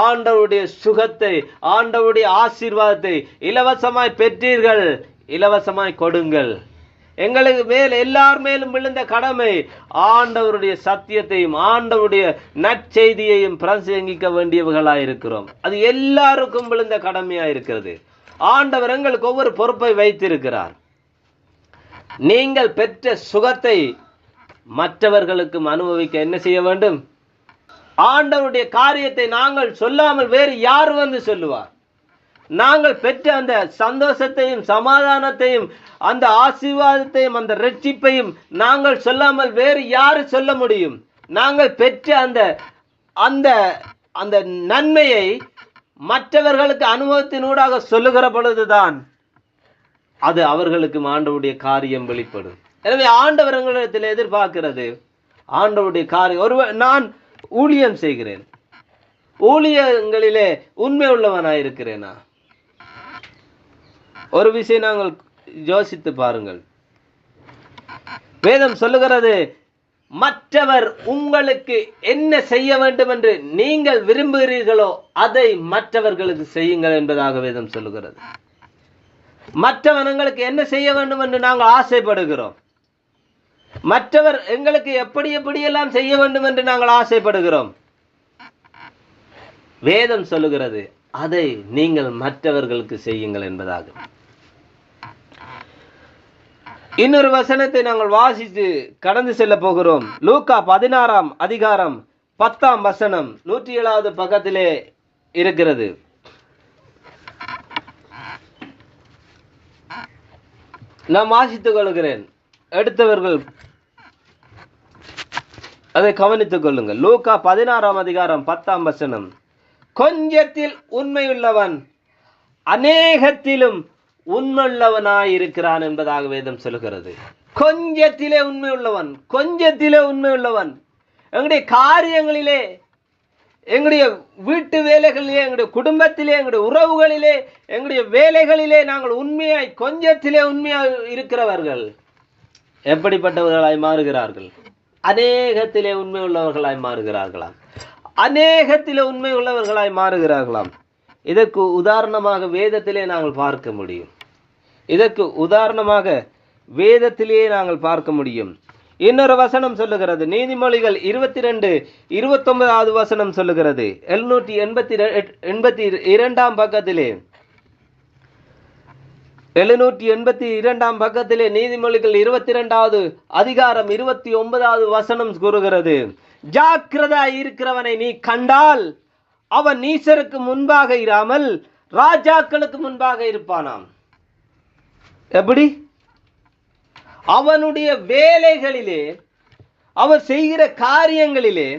ஆண்டவருடைய சுகத்தை, ஆண்டவருடைய ஆசீர்வாதத்தை இலவசமாய் பெற்றீர்கள், இலவசமாய் கொடுங்கள். எங்களுக்கு மேல் எல்லார் மேலும் விழுந்த கடமை ஆண்டவருடைய சத்தியத்தையும் ஆண்டவருடைய நற்செய்தியையும் பிரசங்கிக்க வேண்டியவர்களாக இருக்கிறோம். அது எல்லாருக்கும் விழுந்த கடமையா இருக்கிறது. ஆண்டவர் எங்களுக்கு ஒவ்வொரு பொறுப்பை வைத்திருக்கிறார். நீங்கள் பெற்ற சுகத்தை மற்றவர்களுக்கும் அனுபவிக்க என்ன செய்ய வேண்டும்? ஆண்டவருடைய காரியத்தை நாங்கள் சொல்லாமல் வேறு யார் வந்து சொல்லுவார்? நாங்கள் பெற்ற அந்த சந்தோஷத்தையும் சமாதானத்தையும் அந்த ஆசீர்வாதத்தையும் அந்த ரட்சிப்பையும் நாங்கள் சொல்லாமல் வேறு யாரு சொல்ல முடியும்? நாங்கள் பெற்ற அந்த அந்த அந்த நன்மையை மற்றவர்களுக்கு அனுபவத்தினூடாக சொல்லுகிற பொழுதுதான் அது அவர்களுக்கு ஆண்டவருடைய காரியம் வெளிப்படும். எனவே ஆண்டவர்களிடத்தில் எதிர்பார்க்கிறது ஆண்டவருடைய காரியம். நான் ஊழியம் செய்கிறேன், ஊழியங்களிலே உண்மை உள்ளவனாயிருக்கிறேனா? ஒரு விஷயம் நாங்கள் யோசித்து பாருங்கள். வேதம் சொல்லுகிறது, மற்றவர் உங்களுக்கு என்ன செய்ய வேண்டும் என்று நீங்கள் விரும்புகிறீர்களோ அதை மற்றவர்களுக்கு செய்யுங்கள் என்பதாக வேதம் சொல்லுகிறது. மற்றவன் எங்களுக்கு என்ன செய்ய வேண்டும் என்று நாங்கள் ஆசைப்படுகிறோம், மற்றவர் எங்களுக்கு எப்படி எப்படியெல்லாம் செய்ய வேண்டும் என்று நாங்கள் ஆசைப்படுகிறோம். வேதம் சொல்லுகிறது அதை நீங்கள் மற்றவர்களுக்கு செய்யுங்கள் என்பதாக. இன்னொரு வசனத்தை நாங்கள் வாசித்து கடந்து செல்ல போகிறோம். லூக்கா 16ஆம் அதிகாரம் 10ஆம் வசனம் 107வது பக்கத்திலே இருக்கிறது. நான் வாசித்துக் கொள்கிறேன், எடுத்தவர்கள் அதை கவனித்துக் கொள்ளுங்கள். லூக்கா 16ஆம் அதிகாரம் 10ஆம் வசனம், கொஞ்சத்தில் உண்மையுள்ளவன் அநேகத்திலும் உண்மையுள்ளவனாயிருக்கிறான் என்பதாக வேதம் சொல்லுகிறது. கொஞ்சத்திலே உண்மையுள்ளவன், கொஞ்சத்திலே உண்மையுள்ளவன். எங்களுடைய காரியங்களிலே, எங்களுடைய வீட்டு வேலைகளிலே, எங்களுடைய குடும்பத்திலே, எங்களுடைய உறவுகளிலே, எங்களுடைய வேலைகளிலே நாங்கள் உண்மையாய் கொஞ்சத்திலே உண்மையாய் இருக்கிறவர்கள் எப்படிப்பட்டவர்களாய் மாறுகிறார்கள்? அநேகத்திலே உண்மை உள்ளவர்களாய் மாறுகிறார்களாம். அநேகத்திலே உண்மை உள்ளவர்களாய் மாறுகிறார்களாம். இதற்கு உதாரணமாக வேதத்திலே நாங்கள் பார்க்க முடியும். இதற்கு உதாரணமாக வேதத்திலேயே நாங்கள் பார்க்க முடியும். இன்னொரு வசனம் சொல்லுகிறது, நீதிமொழிகள் 22:29வது வசனம் சொல்லுகிறது. 782ஆம் பக்கத்திலே 782ஆம் பக்கத்திலே நீதிமொழிகள் 22வது அதிகாரம் 29வது வசனம் கூறுகிறது, ஜாக்கிரதா இருக்கிறவனை நீ கண்டால் அவன் நீசருக்கு முன்பாக இராமல் ராஜாக்களுக்கு முன்பாக இருப்பானாம். எப்படி? அவனுடைய வேலைகளிலே, அவன் செய்கிற காரியங்களிலே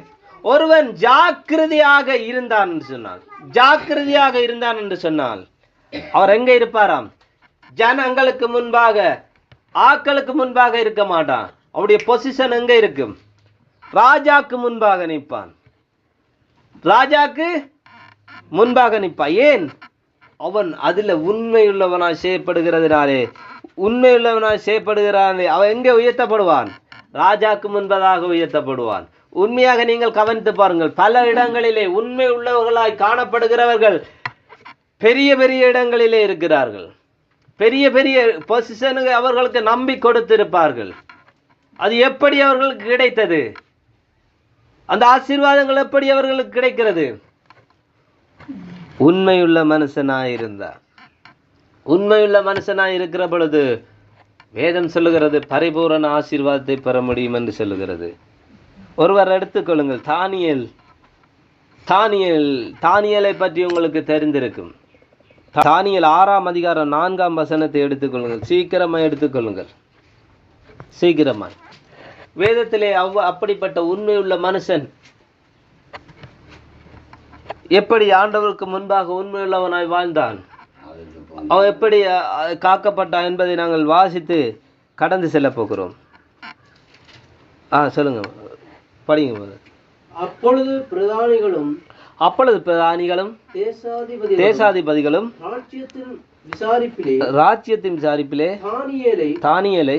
ஒருவன் ஜாக்கிரதையாக இருந்தான் என்று சொன்னால், ஜாக்கிரதையாக இருந்தான் என்று சொன்னால் அவர் எங்க இருப்பாராம்? ஜனங்களுக்கு முன்பாக, ஆக்களுக்கு முன்பாக இருக்க மாட்டான். அவருடைய பொசிஷன் எங்க இருக்கும்? ராஜாக்கு முன்பாக நிற்பான். ராஜாக்கு முன்பாக நிற்பான். ஏன்? அவன் அதுல உண்மையுள்ளவனாய் செய்யப்படுகிறதுனாலே, உண்மையுள்ளவனாய் செய்யப்படுகிறானே அவன் எங்கே உயர்த்தப்படுவான்? ராஜாக்கு முன்பதாக உயர்த்தப்படுவான். உண்மையாக நீங்கள் கவனித்து பாருங்கள், பல இடங்களிலே உண்மை உள்ளவர்களாய் காணப்படுகிறவர்கள் பெரிய பெரிய இடங்களிலே இருக்கிறார்கள். பெரிய பெரிய பொசிஷனுக்கு அவர்களுக்கு நம்பி கொடுத்திருப்பார்கள். அது எப்படி அவர்களுக்கு கிடைத்தது? அந்த ஆசீர்வாதங்கள் எப்படி அவர்களுக்கு கிடைக்கிறது? உண்மையுள்ள மனுஷனாயிருந்தார். உண்மையுள்ள மனுஷனாய் இருக்கிற பொழுது வேதம் சொல்லுகிறது பரிபூரண ஆசீர்வாதத்தை பெற முடியும் என்று சொல்லுகிறது. ஒருவர் எடுத்துக்கொள்ளுங்கள், தானியேலை பற்றி உங்களுக்கு தெரிந்திருக்கும். தானியேல் 6ஆம் அதிகாரம் 4ஆம் வசனத்தை எடுத்துக்கொள்ளுங்கள். சீக்கிரமா எடுத்துக்கொள்ளுங்கள், சீக்கிரமா. வேதத்திலே அப்படிப்பட்ட உண்மையுள்ள மனுஷன் எப்படி ஆண்டவருக்கு முன்பாக உண்மையுள்ளவனாய் வாழ்ந்தான், அவன் எப்படி காக்கப்பட்டான் என்பதை நாங்கள் வாசித்து கடந்து செல்ல போகிறோம். சொல்லுங்க, படிங்க. அப்பொழுது பிரதானிகளும் தேசாதிபதிகளும் ராஜ்யத்தின் விசாரிப்பிலே தானியேலை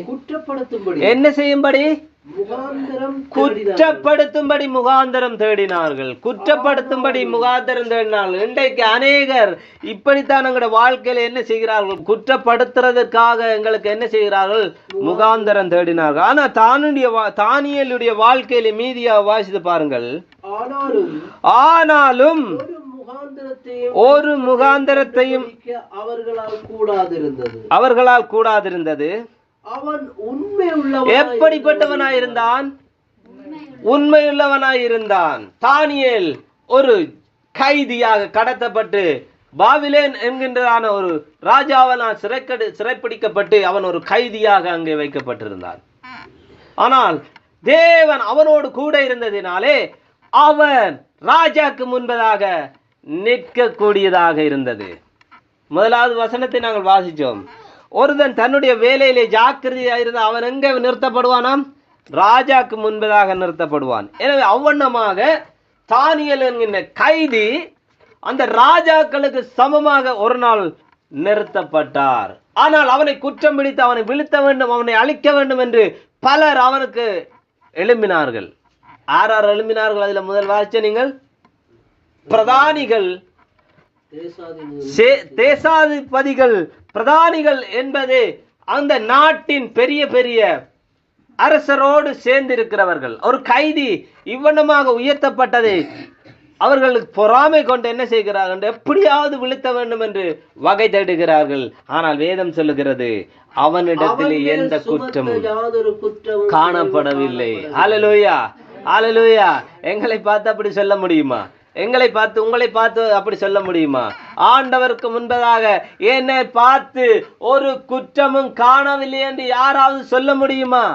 என்ன செய்யும்படி? குற்றப்படுத்தும்படி முகாந்தரம் தேடினார்கள். குற்றப்படுத்தும்படி முகாந்தரம் தேடினார்கள். இன்றைக்கு அநேகர் இப்படித்தான் எங்களுடைய வாழ்க்கையில என்ன செய்கிறார்கள்? குற்றப்படுத்துறதுக்காக எங்களுக்கு என்ன செய்கிறார்கள்? முகாந்தரம் தேடினார்கள். ஆனா தானியேலுடைய வாழ்க்கையில மீதியா வாசித்து பாருங்கள். ஆனாலும் ஒரு முகாந்தரத்தையும் அவர்களால் கூடாதிருந்தது. அவன் எப்படிப்பட்டவனாயிருந்தான்? உண்மையுள்ளவனாயிருந்தான். தானியேல் ஒரு கைதியாக கடத்தப்பட்டு பாபிலேன் என்கின்றதான ஒரு ராஜாவனால் சிறைப்பிடிக்கப்பட்டு அவன் ஒரு கைதியாக அங்கே வைக்கப்பட்டிருந்தான். ஆனால் தேவன் அவனோடு கூட இருந்ததினாலே அவன் ராஜாக்கு முன்பதாக நிற்கக்கூடியதாக இருந்தது. முதலாவது வசனத்தை நாங்கள் வாசிச்சோம். ஒருவன் தன்னுடைய வேலையிலே ஜாக்கிரதையாக இருந்த அவன் எங்க நிறுத்தப்படுவானாம்? ராஜாக்கு முன்பதாக நிறுத்தப்படுவான். எனவே அவ்வண்ணமாக தானியேல் என்கின்ற கைதி அந்த ராஜாக்களுக்கு சமமாக ஒரு நாள் நிறுத்தப்பட்டார். ஆனால் அவனை குற்றம் பிடித்து அவனை வீழ்த்த வேண்டும், அவனை அழிக்க வேண்டும் என்று பலர் அவனுக்கு எழும்பினார்கள். யார் எழும்பினார்கள்? அதுல முதல் வாசிச்ச நீங்கள் பிரதானிகள், தேசாதிபதிகள், பிரதானிகள் என்பது அந்த நாட்டின் பெரிய பெரிய அரசரோடு சேர்ந்திருக்கிறவர்கள். ஒரு கைதி இவ்வண்ணமாக உயர்த்தப்பட்டதை அவர்களுக்கு பொறாமை கொண்டு என்ன செய்கிறார்கள்? எப்படியாவது வீழ்த்த வேண்டும் என்று வகை தேடுகிறார்கள். ஆனால் வேதம் சொல்லுகிறது அவனிடத்தில் எந்த குற்றமும் காணப்படவில்லை. அல்லேலூயா, அல்லேலூயா. எங்களை பார்த்து அப்படி சொல்ல முடியுமா? எங்களை பார்த்து உங்களை பார்த்து அப்படி சொல்ல முடியுமா? ஆண்டவருக்கு முன்பதாக என்னை பார்த்து ஒரு குற்றமும் காணவில்லை என்று யாராவது சொல்ல முடியுமா?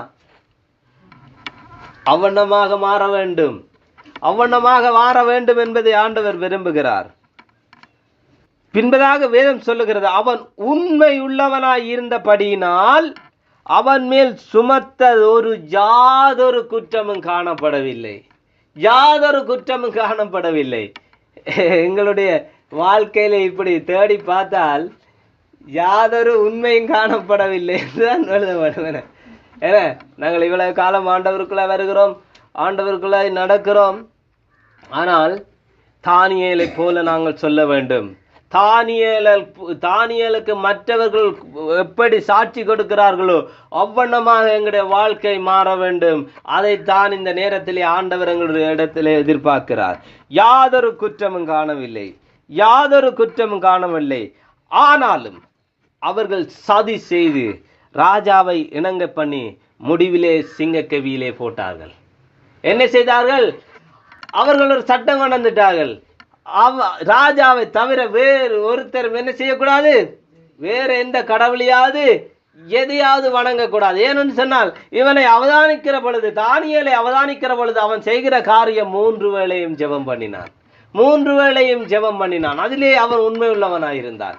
அவ்வண்ணமாக மாற வேண்டும், அவ்வண்ணமாக மாற வேண்டும் என்பதை ஆண்டவர் விரும்புகிறார். பின்பதாக வேதம் சொல்லுகிறது அவன் உண்மை உள்ளவனாய் இருந்தபடியினால் அவன் மேல் சுமத்த யாதொரு குற்றமும் காணப்படவில்லை, யாதொரு குற்றமும் காணப்படவில்லை. எங்களுடைய வாழ்க்கையில இப்படி தேடி பார்த்தால் யாதொரு உண்மையும் காணப்படவில்லை என்றுதான் எழுதப்படுவேன். ஏன்னா நாங்கள் இவ்வளவு காலம் ஆண்டவருக்குள்ள வருகிறோம், ஆண்டவருக்குள்ள நடக்கிறோம். ஆனால் தானியேலை போல நாங்கள் சொல்ல வேண்டும். தானியேலுக்கு மற்றவர்கள் எப்படி சாட்சி கொடுக்கிறார்களோ அவ்வண்ணமாக எங்களுடைய வாழ்க்கை மாற வேண்டும். அதைத்தான் இந்த நேரத்திலே ஆண்டவர் எங்களுடைய இடத்திலே எதிர்பார்க்கிறார். யாதொரு குற்றமும் காணவில்லை, யாதொரு குற்றமும் காணவில்லை. ஆனாலும் அவர்கள் சதி செய்து ராஜாவை இணங்க பண்ணி முடிவிலே சிங்கக்கவியிலே போட்டார்கள். என்ன செய்தார்கள்? அவர்கள் ஒரு சட்டம் கொண்டு வந்துட்டார்கள். ராஜாவை தவிர வேறு ஒருத்தர் என்ன செய்யக்கூடாது, வேற எந்த கடவுளையாவது எதையாவது வணங்கக்கூடாது. ஏன்னு சொன்னால் இவனை அவதானிக்கிற பொழுது, தானியேலை அவதானிக்கிற பொழுது அவன் செய்கிற காரியம் 3 வேளையும் ஜெபம் பண்ணினான், 3 வேளையும் ஜெபம் பண்ணினான். அதிலே அவன் உண்மை உள்ளவனாயிருந்தான்.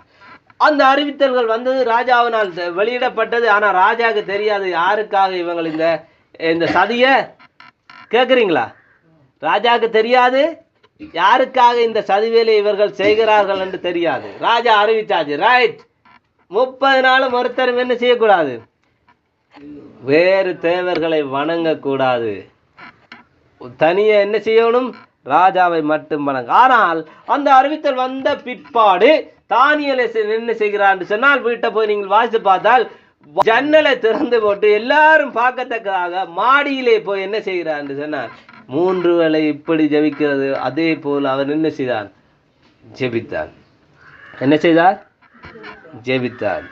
அந்த அறிவித்தல்கள் வந்தது, ராஜாவினால் வெளியிடப்பட்டது. ஆனா ராஜாவுக்கு தெரியாது யாருக்காக இவங்க இந்த சதிய கேக்குறீங்களா? ராஜாவுக்கு தெரியாது யாருக்காக இந்த சதிவேலை இவர்கள் செய்கிறார்கள் என்று தெரியாது. ராஜா அறிவிச்சாச்சு, ரைட், 30 நாளும் ஒருத்தரும் என்ன செய்யக்கூடாது, வேறு தேவர்களை வணங்கக்கூடாது, தனியே என்ன செய்யணும், ராஜாவை மட்டும் வணங்க. ஆனால் அந்த அறிவித்தல் வந்த பிற்பாடு தானியேலை என்ன செய்கிறான்னு சொன்னால், வீட்டை போய் நீங்கள் வாசித்து பார்த்தால் ஜன்னலை திறந்து போட்டு எல்லாரும் பார்க்கத்தக்கதாக மாடியிலே போய் என்ன செய்கிறான்னு சொன்னால் 3 வேளை இப்படி ஜெபிக்கிறது. அதே போல் அவன் என்ன செய்தான்? ஜெபித்தான். என்ன செய்தார்? ஜெபித்தான்.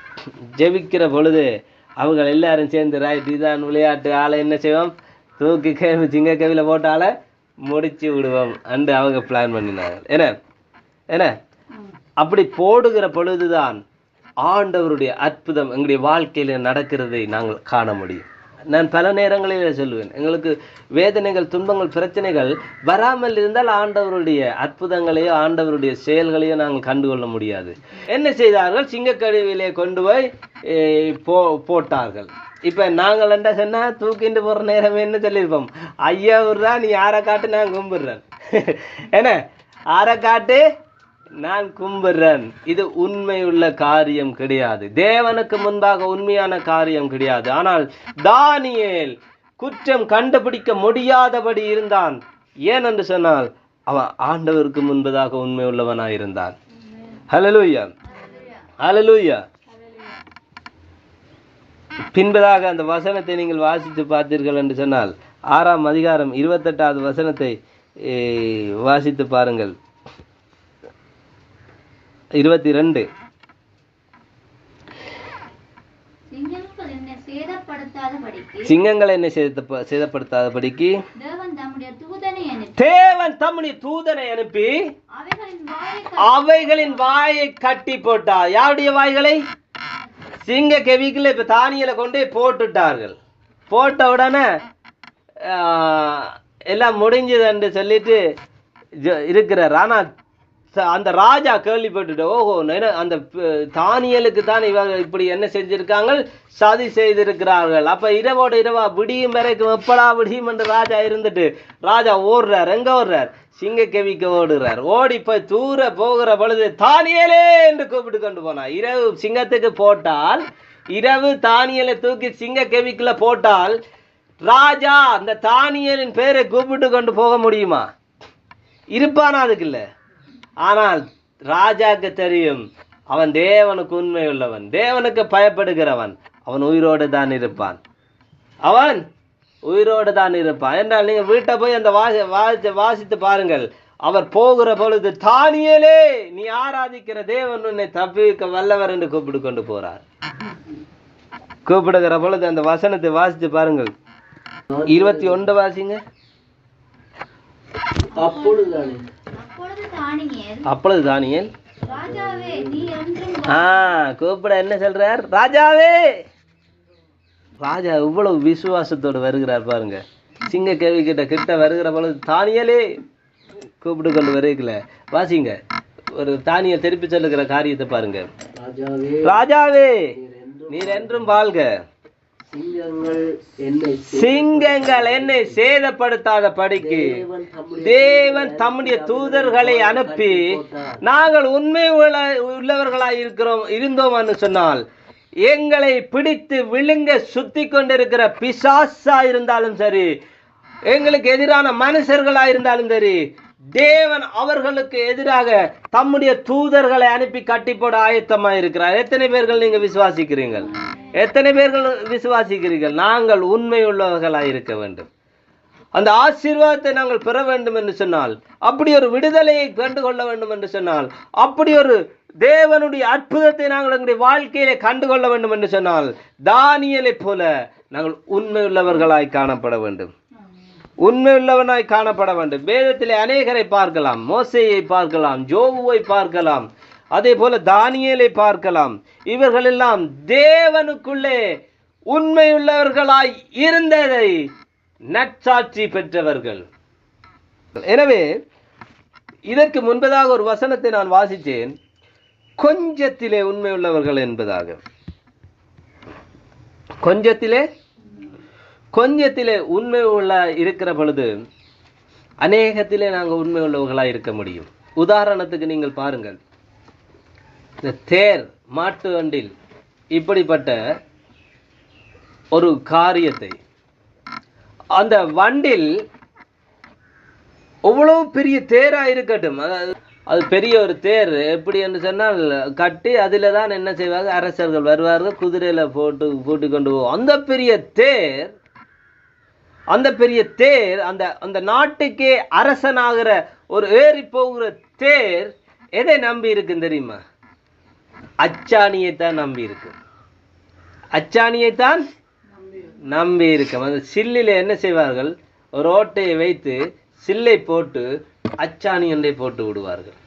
ஜெபிக்கிற பொழுது அவங்க எல்லாரும் சேர்ந்து, ரைட், இதான் விளையாட்டு, ஆளை என்ன செய்வோம், தூக்கி சிங்க கவியில போட்டால முடிச்சு விடுவோம் அன்று அவங்க பிளான் பண்ணினாங்க. என்ன அப்படி போடுகிற பொழுதுதான் ஆண்டவருடைய அற்புதம் எங்களுடைய வாழ்க்கையில நடக்கிறதை நாங்கள் காண முடியும். நான் பல நேரங்களில் சொல்லுவேன், எங்களுக்கு வேதனைகள், துன்பங்கள், பிரச்சனைகள் வராமல் இருந்தால் ஆண்டவருடைய அற்புதங்களையோ ஆண்டவருடைய செயல்களையோ நாங்கள் கண்டுகொள்ள முடியாது. என்ன செய்தார்கள்? சிங்கக்கழிவிலே கொண்டு போய் போட்டார்கள். இப்ப நாங்கள் என்ன சொன்னா, தூக்கிட்டு போற நேரம் என்ன சொல்லியிருப்போம், ஐயா தான், நீ யாரை காட்டு நான் கும்பிடுறேன், என்ன யாரை காட்டு நான் கும்பிடுறேன். இது உண்மையுள்ள காரியம் கிடையாது, தேவனுக்கு முன்பாக உண்மையான காரியம் கிடையாது. ஆனால் தானியேல் குற்றம் கண்டுபிடிக்க முடியாதபடி இருந்தான். ஏனென்று சொன்னால் அவன் ஆண்டவருக்கு முன்பதாக உண்மை உள்ளவனாயிருந்தான். ஹல்லேலூயா, ஹல்லேலூயா. பின்பதாக அந்த வசனத்தை நீங்கள் வாசித்து பார்த்தீர்கள் என்று சொன்னால் 6ஆம் அதிகாரம் 28வது வசனத்தை வாசித்து பாருங்கள். 22. சிங்கங்கள் என்னை சேதப்படுத்தாத சிங்கங்களை என்ன சேதப்படுத்தாதபடிக்கு தேவன் தம்முடைய தூதனை அனுப்பி அவைகளின் வாயை கட்டி போட்டார். யாருடைய வாய்களை? சிங்க கெவிக்குள்ள இப்ப தானியலை கொண்டே போட்டுட்டார்கள். போட்ட உடனே எல்லாம் முடிஞ்சது என்று சொல்லிட்டு இருக்கிறார். ஆனா அந்த ராஜா கேள்விப்பட்டுட்டு, ஓஹோ, அந்த தானியலுக்கு தான் இவங்க இப்படி என்ன செஞ்சிருக்காங்க, சதி செய்திருக்கிறார்கள். அப்ப இரவோட இரவா விடியும் வரைக்கும் எப்படா விடியும் என்று ராஜா இருந்துட்டு ராஜா ஓடுறார். எங்க ஓடுறார்? சிங்க கெவிக்கு ஓடுறார். ஓடி போய் தூர போகிற பொழுது தானியலே என்று கூப்பிட்டு கொண்டு போனார். இரவு சிங்கத்துக்கு போட்டால், இரவு தானியலை தூக்கி சிங்க கெவிக்குள்ள போட்டால் ராஜா அந்த தானியலின் பேரை கூப்பிட்டு கொண்டு போக முடியுமா? இருப்பானா? அதுக்கு இல்லை. ஆனால் ராஜாக்கு தெரியும், அவன் தேவனுக்கு உண்மை உள்ளவன், தேவனுக்கு பயப்படுகிறவன், அவன் உயிரோடு தான் இருப்பான். அவன் உயிரோடு தான் இருப்பான் என்றால் நீங்க வீட்டை போய் அந்த வாசித்து பாருங்கள். அவர் போகிற பொழுது தானியலே, நீ ஆராதிக்கிற தேவன் உன்னை தப்பிக்க வல்லவர் என்று கூப்பிட்டு கொண்டு போறார். கூப்பிடுகிற பொழுது அந்த வசனத்தை வாசித்து பாருங்கள். 21 வாசிங்க. அப்பொழுது தானியேல் கூப்பிட என்ன சொல்றார்? ராஜாவே. ராஜா இவ்வளவு விசுவாசத்தோடு வருகிறார் பாருங்க. சிங்க கேவி கிட்ட வருகிற பொழுது தானியலே கூப்பிட்டு கொண்டு வருகல. வாசிங்க, ஒரு தானியல் திருப்பி சொல்லுகிற காரியத்தை பாருங்க. ராஜாவே நீர் என்றும் வாழ்க, சிங்கங்கள் என்னை சேதப்படுத்தாத படிக்கு தேவன் தம்முடைய தூதர்களை அனுப்பி நாங்கள் உண்மை உள்ளவர்களாய் இருந்தோம் என்று சொன்னால், எங்களை பிடித்து விழுங்க சுத்தி கொண்டிருக்கிற பிசாசா இருந்தாலும் சரி, எங்களுக்கு எதிரான மனுஷர்களா இருந்தாலும் சரி, தேவன் அவர்களுக்கு எதிராக தம்முடைய தூதர்களை அனுப்பி கட்டி போட ஆயத்தமா இருக்கிறார். எத்தனை பேர்கள் நீங்க விசுவாசிக்கிறீர்கள்? எத்தனை பேர்கள் விசுவாசிக்கிறீர்கள்? நாங்கள் உண்மை உள்ளவர்களாய் இருக்க வேண்டும். அந்த ஆசீர்வாதத்தை நாங்கள் பெற வேண்டும் என்று சொன்னால், அப்படி ஒரு விடுதலையை கண்டுகொள்ள வேண்டும் என்று சொன்னால், அப்படி ஒரு தேவனுடைய அற்புதத்தை நாங்கள் எங்களுடைய வாழ்க்கையிலே கண்டுகொள்ள வேண்டும் என்று சொன்னால், தானியேலை போல நாங்கள் உண்மை உள்ளவர்களாய் காணப்பட வேண்டும். உண்மை உள்ளவனாய் காணப்பட வேண்டும். வேதத்திலே அநேகரை பார்க்கலாம். மோசேயை பார்க்கலாம், ஜோபுவை பார்க்கலாம், அதே போல தானியேலை பார்க்கலாம். இவர்கள் எல்லாம் தேவனுக்குள்ளே உண்மையுள்ளவர்களாய் இருந்ததை நற்சாட்சி பெற்றவர்கள். எனவே இதற்கு முன்பதாக ஒரு வசனத்தை நான் வாசித்தேன், கொஞ்சத்திலே உண்மையுள்ளவர்கள் என்பதாக. கொஞ்சத்திலே உண்மை உள்ள இருக்கிற பொழுது அநேகத்திலே நாங்கள் உண்மை உள்ளவர்களாக இருக்க முடியும். உதாரணத்துக்கு நீங்கள் பாருங்கள், இந்த தேர் மாட்டு வண்டில் இப்படிப்பட்ட ஒரு காரியத்தை, அந்த வண்டில் எவ்வளவு பெரிய தேரா இருக்கட்டும், அது பெரிய ஒரு தேர் எப்படி என்று சொன்னால் கட்டி அதில் தான் என்ன செய்வாங்க, அரசர்கள் வருவார்கள், குதிரையில போட்டு கொண்டு போவோம். அந்த பெரிய தேர் அந்த நாட்டுக்கே அரசனாகிற ஒரு ஏறி போகிற தேர் எதை நம்பி இருக்குன்னு தெரியுமா? அச்சாணியைத்தான் நம்பி இருக்கு. அச்சாணியைத்தான் நம்பி இருக்கும். அந்த சில்லில் என்ன செய்வார்கள், ஒரு ஓட்டையை வைத்து சில்லை போட்டு அச்சாணி ஒன்றை போட்டு விடுவார்கள்.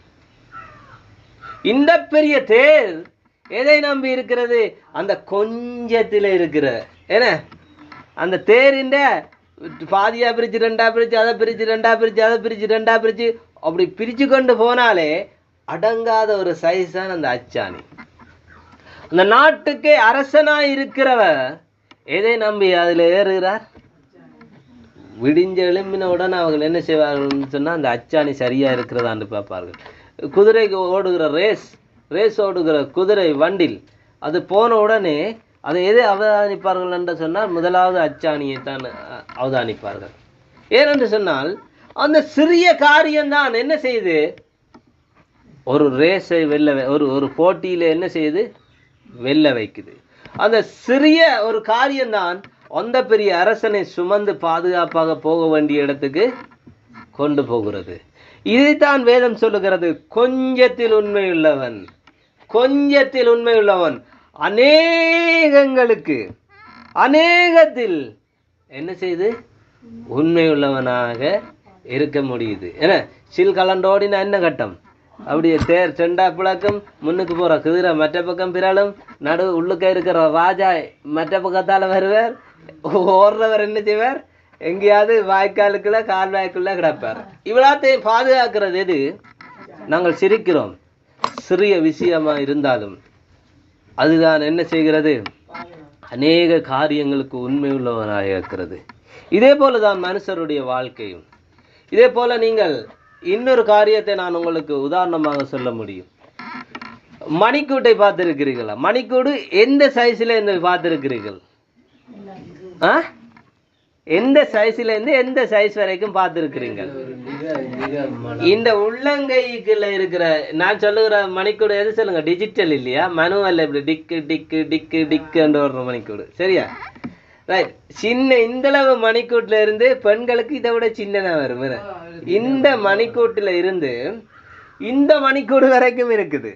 இந்த பெரிய தேர் எதை நம்பி இருக்கிறது? அந்த கொஞ்சத்தில் இருக்கிற ஏன்னா அந்த தேரின் பாதியா பிரிச்சு ரெண்டா பிரிச்சு அதை பிரிச்சு ரெண்டா பிரிச்சு அதை பிரிச்சு ரெண்டா பிரிச்சு அப்படி பிரிச்சு கொண்டு போனாலே அடங்காத ஒரு சைஸ் தான் அந்த அச்சாணி. அந்த நாட்டுக்கே அரசனாய் இருக்கிறவர் எதை நம்பி அதுல ஏறுகிறார்? விடிஞ்ச எழும்பினவுடன் அவர்கள் என்ன செய்வார்கள் சொன்னா அந்த அச்சாணி சரியா இருக்கிறதான்னு பார்ப்பார்கள். குதிரைக்கு ஓடுகிற ரேஸ் ஓடுகிற குதிரை வண்டில் அது போன உடனே அதை எதை அவதானிப்பார்கள் என்று சொன்னால் முதலாவது அச்சாணியை தான் அவதானிப்பார்கள். ஏனென்று சொன்னால் அந்த சிறிய காரியம்தான் என்ன செய்யுது, ஒரு ரேஸை ஒரு போட்டியில என்ன செய்யுது, வெல்ல வைக்குது. அந்த சிறிய ஒரு காரியம்தான் அந்த பெரிய அரசனை சுமந்து பாதுகாப்பாக போக வேண்டிய இடத்துக்கு கொண்டு போகிறது. இதைத்தான் வேதம் சொல்லுகிறது, கொஞ்சத்தில் உண்மையுள்ளவன் அநேகங்களுக்கு அநேகத்தில் என்ன செய்து உண்மையுள்ளவனாக இருக்க முடியுது. ஏன்னா சில் கலண்டோடினா என்ன கட்டம், அப்படியே தேர் செண்டா பிளக்கும், முன்னுக்கு போற குதிரை மற்ற பக்கம் பிறலும், நடு உள்ளுக்க இருக்கிற ராஜா மற்ற பக்கத்தால வருவார், ஓடுறவர் என்ன செய்வார், எங்கேயாவது வாய்க்காலுக்குள்ள கால் வாய்க்குள்ள கிடப்பார். இவ்வளோத்தையும் பாதுகாக்கிறது எது? நாங்கள் சிரிக்கிறோம், சிறிய விஷயமா இருந்தாலும் அதுதான் என்ன செய்கிறது, அநேக காரியங்களுக்கு உண்மை உள்ளவனாக இருக்கிறது. இதே போலதான் மனுஷருடைய வாழ்க்கையும். இதே போல நீங்கள் இன்னொரு காரியத்தை நான் உங்களுக்கு உதாரணமாக சொல்ல முடியும். மணிக்கூட்டை பார்த்திருக்கிறீர்களா? மணிக்கூடு எந்த சைஸ்ல இருந்து பார்த்திருக்கிறீர்கள்? எந்த சைஸ்ல இருந்து எந்த சைஸ் வரைக்கும் பார்த்திருக்கிறீர்கள்? இந்த உள்ளங்கைக்குள்ள இருக்கிற நான் சொல்லுகிற மணிக்கூடு எது சொல்லுங்க? டிஜிட்டல் இல்லையா, மனுவல்ல, இப்படி டிக்கு டிக்கு டிக்கு டிக்குன்ற ஒரு மணிக்கூடு, சரியா? ரைட். சின்ன இந்தளவு மணிக்கூட்டுல இருந்து பெண்களுக்கு இதை விட சின்னதா வரும். இந்த மணிக்கூட்டுல இருந்து இந்த மணிக்கூடு வரைக்கும் இருக்குது.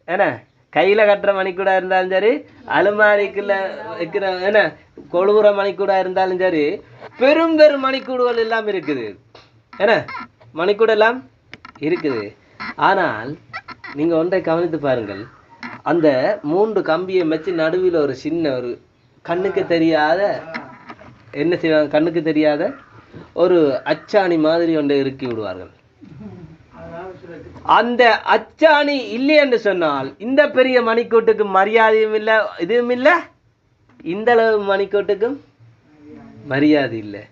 ஏன்னா கையில கட்டுற மணிக்கூடா இருந்தாலும் சரி, அலுமாரிக்குள்ள வைக்கிற என்ன கொழுகுற மணிக்கூடா இருந்தாலும் சரி, பெரும் பெரும் மணிக்கூடுகள் எல்லாம் இருக்குது. ஏன்னா மணிக்கூடு எல்லாம் இருக்குது. ஆனால் நீங்க ஒன்றை கவனித்து பாருங்கள், அந்த 3 கம்பியை வச்சு நடுவில் ஒரு சின்ன ஒரு கண்ணுக்கு தெரியாத என்ன செய்வாங்க, கண்ணுக்கு தெரியாத ஒரு அச்சாணி மாதிரி ஒன்றை இறுக்கி விடுவார்கள். அந்த அச்சாணி இல்லை என்று சொன்னால் இந்த பெரிய மணிக்கூட்டுக்கு மரியாதையும் இல்லை, இதுவும் இல்லை, இந்த அளவு மணிக்கூட்டுக்கும் மரியாதை இல்லை.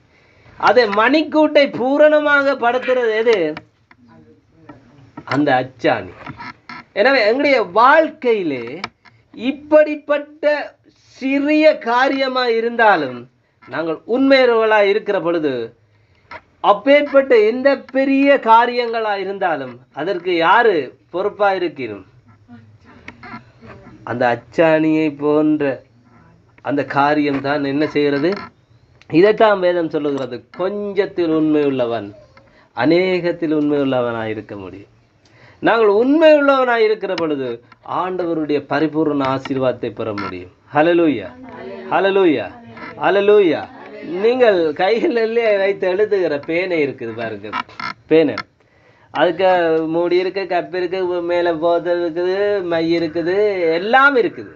அதை மணிக்கூட்டை பூரணமாக படுத்துறது எது? அந்த அச்சாணி. எனவே எங்களுடைய வாழ்க்கையிலே இப்படிப்பட்ட சிறிய காரியமா இருந்தாலும் நாங்கள் உண்மையுள்ளவர்களா இருக்கிற பொழுது, அப்பேற்பட்ட எந்த பெரிய காரியங்களா இருந்தாலும் அதற்கு யாரு பொறுப்பா இருக்கணும்? அந்த அச்சாணியை போன்ற அந்த காரியம் தான் என்ன செய்கிறது? இதைத்தான் வேதம் சொல்லுகிறது, கொஞ்சத்தில் உண்மை உள்ளவன் அநேகத்தில் உண்மை உள்ளவனாய் இருக்க முடியும். நாங்கள் உண்மை உள்ளவனாய் இருக்கிற பொழுது ஆண்டவருடைய பரிபூர்ண ஆசீர்வாதத்தை பெற முடியும். ஹல்லேலூயா, ஹல்லேலூயா, ஹல்லேலூயா. நீங்கள் கைகளிலே வைத்து எழுதுகிற பேனை இருக்குது பாருங்க, பேனை, அதுக்கு மூடி இருக்கு, கப்பு இருக்கு, மேலே போதல் இருக்குது, மை இருக்குது, எல்லாம் இருக்குது,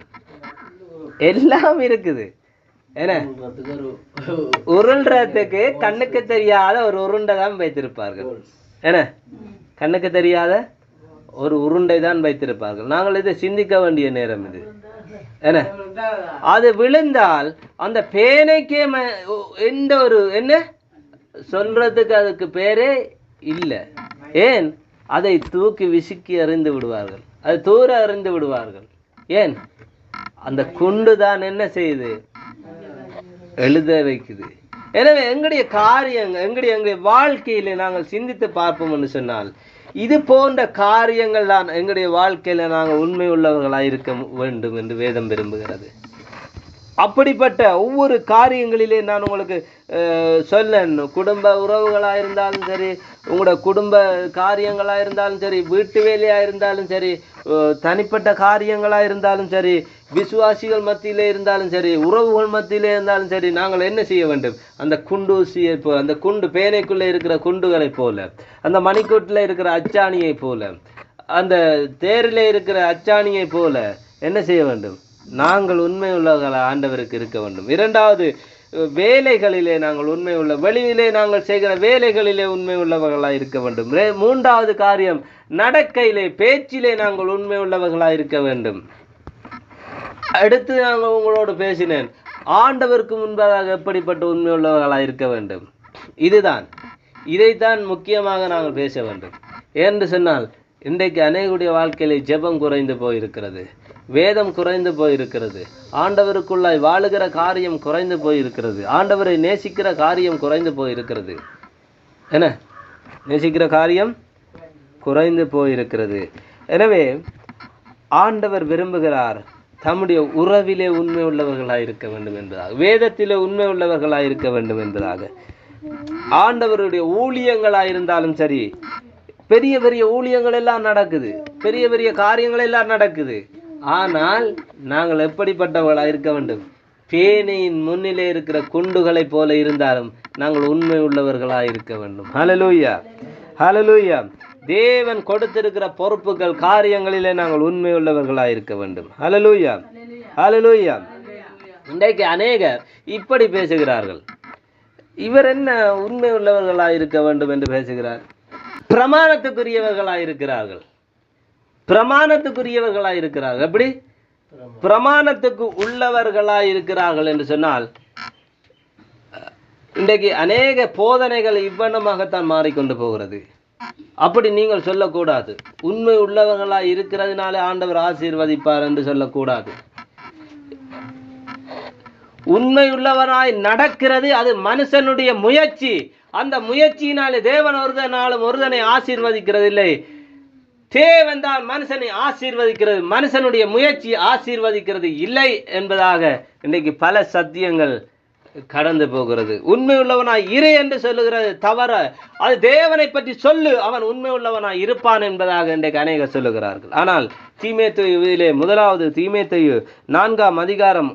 எல்லாம் இருக்குது. ஏன்னா உருள்றதுக்கு கண்ணுக்கு தெரியாத ஒரு உருண்டை தான் வைத்திருப்பார்கள். ஏன்னா கண்ணுக்கு தெரியாத ஒரு உருண்டை தான் வைத்திருப்பார்கள். நாங்கள் இதை சிந்திக்க வேண்டிய நேரம் இது. என்ன அது விழுந்தால் அந்த பேனைக்கே எந்த ஒரு என்ன சொல்றதுக்கு அதுக்கு பேரே இல்லை. ஏன்? அதை தூக்கி விசுக்கி எறிந்து விடுவார்கள், அது தூர எறிந்து விடுவார்கள். ஏன்? அந்த குண்டு தான் என்ன செய்யுது? எழுத வைக்குது. எனவே எங்களுடைய காரியங்கள் எங்களுடைய வாழ்க்கையில நாங்கள் சிந்தித்து பார்ப்போம் என்று சொன்னால், இது போன்ற காரியங்கள் தான் எங்களுடைய வாழ்க்கையில நாங்கள் உண்மை உள்ளவர்களாக இருக்க வேண்டும் என்று வேதம் விரும்புகிறது. அப்படிப்பட்ட ஒவ்வொரு காரியங்களிலே நான் உங்களுக்கு சொல்லணும். குடும்ப உறவுகளாக இருந்தாலும் சரி, உங்களோட குடும்ப காரியங்களாக இருந்தாலும் சரி, வீட்டு வேலையாக இருந்தாலும் சரி, தனிப்பட்ட காரியங்களாக இருந்தாலும் சரி, விசுவாசிகள் மத்தியிலே இருந்தாலும் சரி, உறவுகள் மத்தியிலே இருந்தாலும் சரி, நாங்கள் என்ன செய்ய வேண்டும்? அந்த குண்டூசியை போல, அந்த குண்டு பேனைக்குள்ளே இருக்கிற குண்டுகளை போல, அந்த மணிக்கூட்டில் இருக்கிற அச்சாணியை போல, அந்த தேரிலே இருக்கிற அச்சாணியை போல என்ன செய்ய வேண்டும்? நாங்கள் உண்மை உள்ளவர்கள ஆண்டவருக்கு இருக்க வேண்டும். இரண்டாவது, வேலைகளிலே நாங்கள் உண்மை உள்ள, வெளியிலே நாங்கள் செய்கிற வேலைகளிலே உண்மை உள்ளவர்களாக இருக்க வேண்டும். மூன்றாவது காரியம், நடக்கையிலே பேச்சிலே நாங்கள் உண்மை உள்ளவர்களாக இருக்க வேண்டும். அடுத்து நாங்கள் உங்களோடு பேசினேன், ஆண்டவருக்கு முன்பதாக எப்படிப்பட்ட உண்மை உள்ளவர்களாக இருக்க வேண்டும். இதைத்தான் முக்கியமாக நாங்கள் பேச வேண்டும். என்று சொன்னால் இன்றைக்கு அநேகருடைய வாழ்க்கையிலே ஜெபம் குறைந்து போயிருக்கிறது, வேதம் குறைந்து போயிருக்கிறது, ஆண்டவருக்குள்ளாய் வாழுகிற காரியம் குறைந்து போயிருக்கிறது, ஆண்டவரை நேசிக்கிற காரியம் குறைந்து போயிருக்கிறது. என்ன நேசிக்கிற காரியம் குறைந்து போயிருக்கிறது. எனவே ஆண்டவர் விரும்புகிறார் தம்முடைய உறவிலே உண்மை உள்ளவர்களாக இருக்க வேண்டும் என்பதாக, வேதத்திலே உண்மை உள்ளவர்களாக இருக்க வேண்டும் என்பதாக. ஆண்டவருடைய ஊழியங்களாக இருந்தாலும் சரி, பெரிய பெரிய ஊழியங்கள் எல்லாம் நடக்குது, பெரிய பெரிய காரியங்கள் எல்லாம் நடக்குது. ஆனால் நாங்கள் எப்படிப்பட்டவர்களாக இருக்க வேண்டும்? பேனையின் முன்னிலே இருக்கிற குண்டுகளைப் போல இருந்தாலும் நாங்கள் உண்மை உள்ளவர்களாக இருக்க வேண்டும். ஹல்லேலூயா, ஹல்லேலூயா. தேவன் கொடுத்திருக்கிற பொறுப்புகள் காரியங்களிலே நாங்கள் உண்மை உள்ளவர்களாக இருக்க வேண்டும். ஹல்லேலூயா, ஹல்லேலூயா. இன்றைக்கு அநேகர் இப்படி பேசுகிறார்கள். இவர் என்ன உண்மை உள்ளவர்களாக இருக்க வேண்டும் என்று பேசுகிறார்? பிரமாணத்துக்குரியவர்களாக இருக்கிறார்கள், பிரமாணத்துக்குரியவர்களாக இருக்கிறார்கள். எப்படி பிரமாணத்துக்கு உள்ளவர்களாக இருக்கிறார்கள் என்று சொன்னால், இன்றைக்கு அநேக போதனைகள் இவ்வண்ணமாகத்தான் மாறிக்கொண்டு போகிறது. அப்படி நீங்கள் சொல்லக்கூடாது. உண்மை உள்ளவர்களாக இருக்கிறதுனால ஆண்டவர் ஆசீர்வதிப்பார் என்று சொல்லக்கூடாது. உண்மை உள்ளவனாய் நடக்கிறது அது மனுஷனுடைய முயற்சி. அந்த முயற்சியினாலே தேவன் ஒருதனை ஆசீர்வதிக்கிறது இல்லை. தேவன் தான் மனுஷனை ஆசீர்வதிக்கிறது, மனுஷனுடைய முயற்சி ஆசீர்வதிக்கிறது இல்லை என்பதாக இன்றைக்கு பல சத்தியங்கள் கடந்து போகிறது. உண்மை உள்ளவனாய் இரு என்று சொல்லுகிறது தவற, அது தேவனை பற்றி சொல்லு, அவன் உண்மை உள்ளவனாய் இருப்பான் என்பதாக இன்றைக்கு அநேகர் சொல்லுகிறார்கள். ஆனால் தீமோத்தேயுவிலே முதலாவது தீமோத்தேயு 4ஆம் அதிகாரம்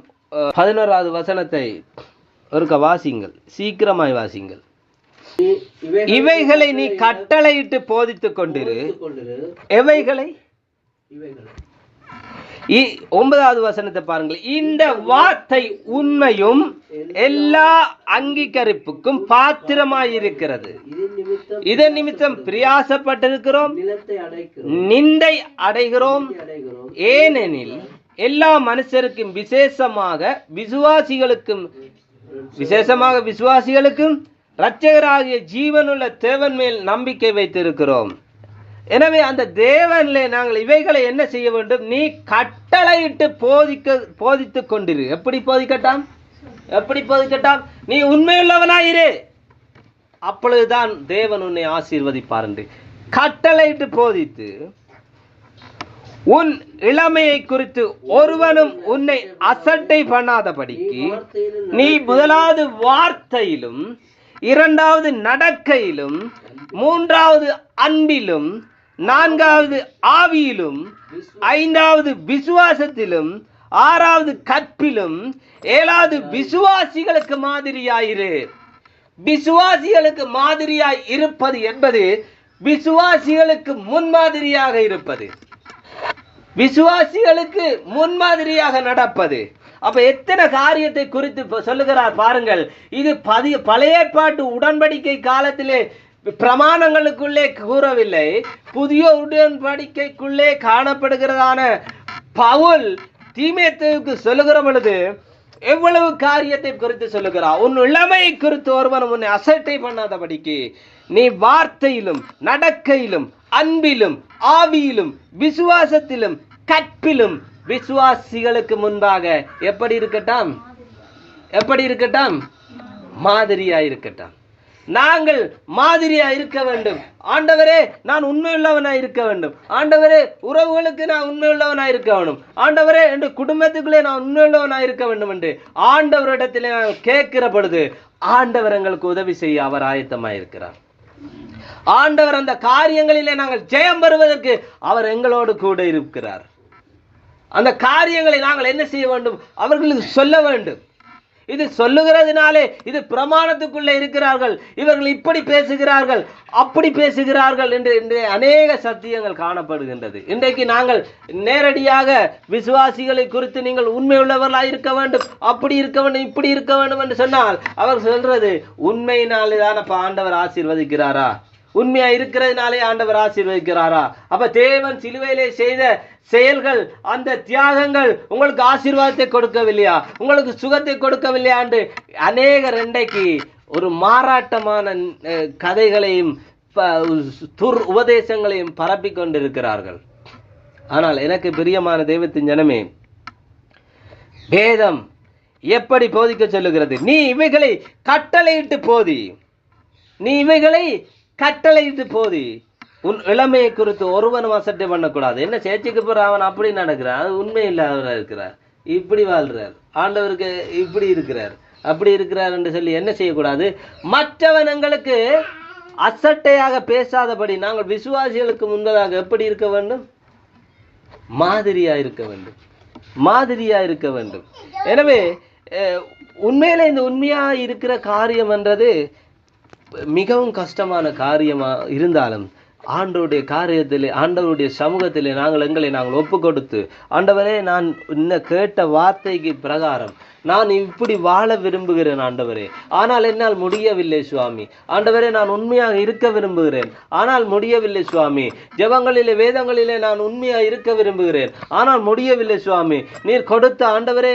11வது வசனத்தை ஒருக்க வாசிங்கள், சீக்கிரமாய் வாசிங்கள். இவைகளை நீ கட்டளையிட்டு போதித்துக் கொண்டிரு. எவைகளை? 9வது வசனத்தை பாருங்கள். இந்த வார்த்தை உண்மையும் எல்லா அங்கீகரிப்புக்கும் பாத்திரமாயிருக்கிறது. இதன் நிமித்தம் பிரயாசப்பட்டிருக்கிறோம், நிந்தை அடைகிறோம். ஏனெனில் எல்லா மனுஷருக்கும் விசேஷமாக விசுவாசிகளுக்கும் இரட்சகராகிய ஜீவனுள்ள தேவன் மேல் நம்பிக்கை வைத்திருக்கிறோம். எனவே அந்த தேவனிலே நாங்கள் இவைகளை என்ன செய்ய வேண்டும்? நீ கட்டளையிட்டு போதித்துக் கொண்டிரு. எப்படி போதிக்கட்டாம்? எப்படி போதிக்கட்டாம்? நீ உண்மையுள்ளவனாயிரு, அப்பொழுதுதான் தேவன் உன்னை ஆசீர்வதிப்பார் என்று கட்டளையிட்டு போதித்து, உன் இளமையை குறித்து ஒருவனும் உன்னை அசட்டை பண்ணாதபடிக்கு நீ முதலாவது வார்த்தையிலும், இரண்டாவது நடக்கையிலும், மூன்றாவது அன்பிலும், நான்காவது ஆவியிலும், ஐந்தாவது விசுவாசத்திலும், ஆறாவது கற்பிலும், ஏழாவது விசுவாசிகளுக்கு மாதிரியாயிரு. விசுவாசிகளுக்கு மாதிரியாய் இருப்பது என்பது விசுவாசிகளுக்கு முன்மாதிரியாக இருப்பது, விசுவாசிகளுக்கு முன்மாதிரியாக நடப்பது. அப்ப எத்தனை காரியத்தை குறித்து சொல்லுகிறார் பாருங்கள். இது பழைய ஏற்பாட்டு உடன்படிக்கை காலத்திலே பிரமாணங்களுக்குள்ளே கூறவில்லை, புதிய உடன்படிக்கைக்குள்ளே காணப்படுகிறதான பவுல் தீமோத்தேயுவுக்கு சொல்லுகிற பொழுது எவ்வளவு காரியத்தை குறித்து சொல்லுகிறார். உன் இளமையை குறித்து ஒருவன் உன்னை அசட்டை பண்ணாதபடிக்கு நீ வார்த்தையிலும், நடக்கையிலும், அன்பிலும், ஆவியிலும், விசுவாசத்திலும், கற்பிலும் விசுவாசிகளுக்கு முன்பாக எப்படி இருக்கட்டும்? எப்படி இருக்கட்டும்? மாதிரியா இருக்கட்டும். நாங்கள் மாதிரியா இருக்க வேண்டும். ஆண்டவரே, நான் உண்மையுள்ளவனா இருக்க வேண்டும். ஆண்டவரே, உறவுகளுக்கு நான் உண்மையுள்ளவனா இருக்க வேண்டும். ஆண்டவரே, என்று குடும்பத்துக்குள்ளே நான் உண்மையுள்ளவனா இருக்க வேண்டும் என்று ஆண்டவரிடத்திலே நான் கேட்கிற பொழுது ஆண்டவர் எங்களுக்கு உதவி செய்ய அவர் ஆயத்தமாயிருக்கிறார். ஆண்டவர் அந்த காரியங்களிலே நாங்கள் ஜெயம் பெறுவதற்கு அவர் எங்களோடு கூட இருக்கிறார். அந்த காரியங்களை நாங்கள் என்ன செய்ய வேண்டும்? அவர்களுக்கு சொல்ல வேண்டும். இது சொல்லுகிறதுனாலே இது பிரமாணத்துக்குள்ளே இருக்கிறார்கள், இவர்கள் இப்படி பேசுகிறார்கள், அப்படி பேசுகிறார்கள் என்று அநேக சத்தியங்கள் காணப்படுகின்றது. இன்றைக்கு நாங்கள் நேரடியாக விசுவாசிகளை குறித்து நீங்கள் உண்மையுள்ளவர்களாக இருக்க வேண்டும், அப்படி இருக்க வேண்டும், இப்படி இருக்க வேண்டும் என்று சொன்னால் அவர் சொல்றது உண்மையினாலே தான் ஆண்டவர் ஆசீர்வதிக்கிறாரா? உண்மையா இருக்கிறதுனாலே ஆண்டவர் ஆசீர்வதிக்கிறாரா? அப்ப தேவன் சிலுவையிலே செய்த செயல்கள், அந்த தியாகங்கள் உங்களுக்கு ஆசீர்வாதத்தை கொடுக்கவில்லையா? உங்களுக்கு சுகத்தை கொடுக்கவில்லையா? என்று அநேகர் இன்றைக்கு ஒரு மாறாட்டமான கதைகளையும் உபதேசங்களையும் பரப்பி கொண்டிருக்கிறார்கள். ஆனால் எனக்கு பிரியமான தெய்வத்தின் ஜனமே, வேதம் எப்படி போதிக்க சொல்லுகிறது? நீ இவைகளை கட்டளையிட்டு போதி, நீ இவைகளை கட்டளையிட்டு போதி. உன் இளமையை குறித்து ஒருவனும் அசட்டை பண்ணக்கூடாது. என்ன சேர்ச்சிக்கு போற அவன் அப்படி நடக்கிறான், அது உண்மை இல்லாதவராக இருக்கிறார், இப்படி வாழ்றார், ஆண்டவருக்கு இப்படி இருக்கிறார், அப்படி இருக்கிறார் என்று சொல்லி என்ன செய்யக்கூடாது? மற்றவன் எங்களுக்கு அசட்டையாக பேசாதபடி நாங்கள் விசுவாசிகளுக்கு முன்பதாக எப்படி இருக்க வேண்டும்? மாதிரியா இருக்க வேண்டும், மாதிரியா இருக்க வேண்டும். எனவே உண்மையில இந்த உண்மையா இருக்கிற காரியம் என்றது மிகவும் கஷ்டமான காரியமா இருந்தாலும் ஆண்டவருடைய காரியத்திலே ஆண்டவருடைய சமூகத்திலே நாங்கள் ஒப்பு கொடுத்து, ஆண்டவரே நான் இன்னும் கேட்ட வார்த்தைக்கு பிரகாரம் நான் இப்படி வாழ விரும்புகிறேன் ஆண்டவரே, ஆனால் என்னால் முடியவில்லை சுவாமி. ஆண்டவரே நான் உண்மையாக இருக்க விரும்புகிறேன், ஆனால் முடியவில்லை சுவாமி. ஜெபங்களிலே வேதங்களிலே நான் உண்மையாக இருக்க விரும்புகிறேன், ஆனால் முடியவில்லை சுவாமி. நீர் கொடுத்த ஆண்டவரே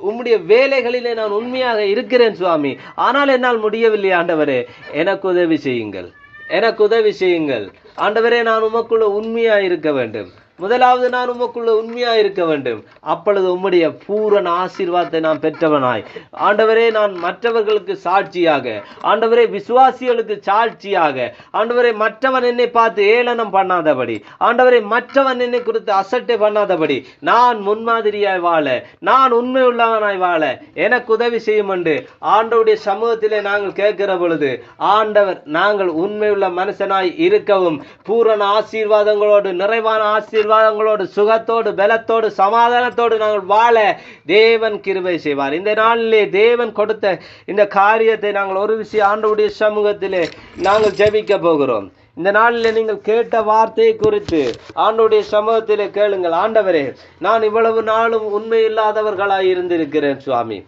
உம்முடைய வேலைகளிலே நான் உண்மையாக இருக்கிறேன் சுவாமி, ஆனால் என்னால் முடியவில்லை ஆண்டவரே, எனக்கு உதவி செய்யுங்கள், எனக்கு உதவி செய்யுங்கள் ஆண்டவரே. நான் உமக்குள்ள உண்மையா இருக்க வேண்டும். முதலாவது நான் உமக்குள்ள உண்மையா இருக்க வேண்டும். அப்பொழுது உம்முடைய பூரண ஆசீர்வாதத்தை நான் பெற்றவனாய் ஆண்டவரே, நான் மற்றவர்களுக்கு சாட்சியாக, ஆண்டவரே விசுவாசிகளுக்கு சாட்சியாக, ஆண்டவரே மற்றவன் என்னை பார்த்து ஏளனம் பண்ணாதபடி, ஆண்டவரே மற்றவன் என்னை குறித்து அசட்டை பண்ணாதபடி நான் முன்மாதிரியாய் வாழ, நான் உண்மை உள்ளவனாய் வாழ எனக்கு உதவி செய்யும் என்று ஆண்டவருடைய சமூகத்திலே நாங்கள் கேட்கிற பொழுது, ஆண்டவர் நாங்கள் உண்மையுள்ள மனுஷனாய் இருக்கவும் பூரண ஆசீர்வாதங்களோடு, நிறைவான ஆசீர்வாதங்களோடு, சுகத்தோடு, பலத்தோடு, சமாதானத்தோடு நாங்கள் வாழ தேவன் கிருபை செய்வார். இந்த நாளிலே தேவன் கொடுத்த இந்த காரியத்தை நாங்கள் ஒரு விஷயம் ஆண்டவருடைய சமூகத்திலே நாங்கள் ஜெபிக்க போகிறோம். இந்த நாளில் நீங்கள் கேட்ட வார்த்தையை குறித்து ஆண்டவருடைய சமூகத்திலே கேளுங்கள். ஆண்டவரே, நான் இவ்வளவு நாளும் உண்மை இல்லாதவர்களாய் இருந்திருக்கிறேன் சுவாமி.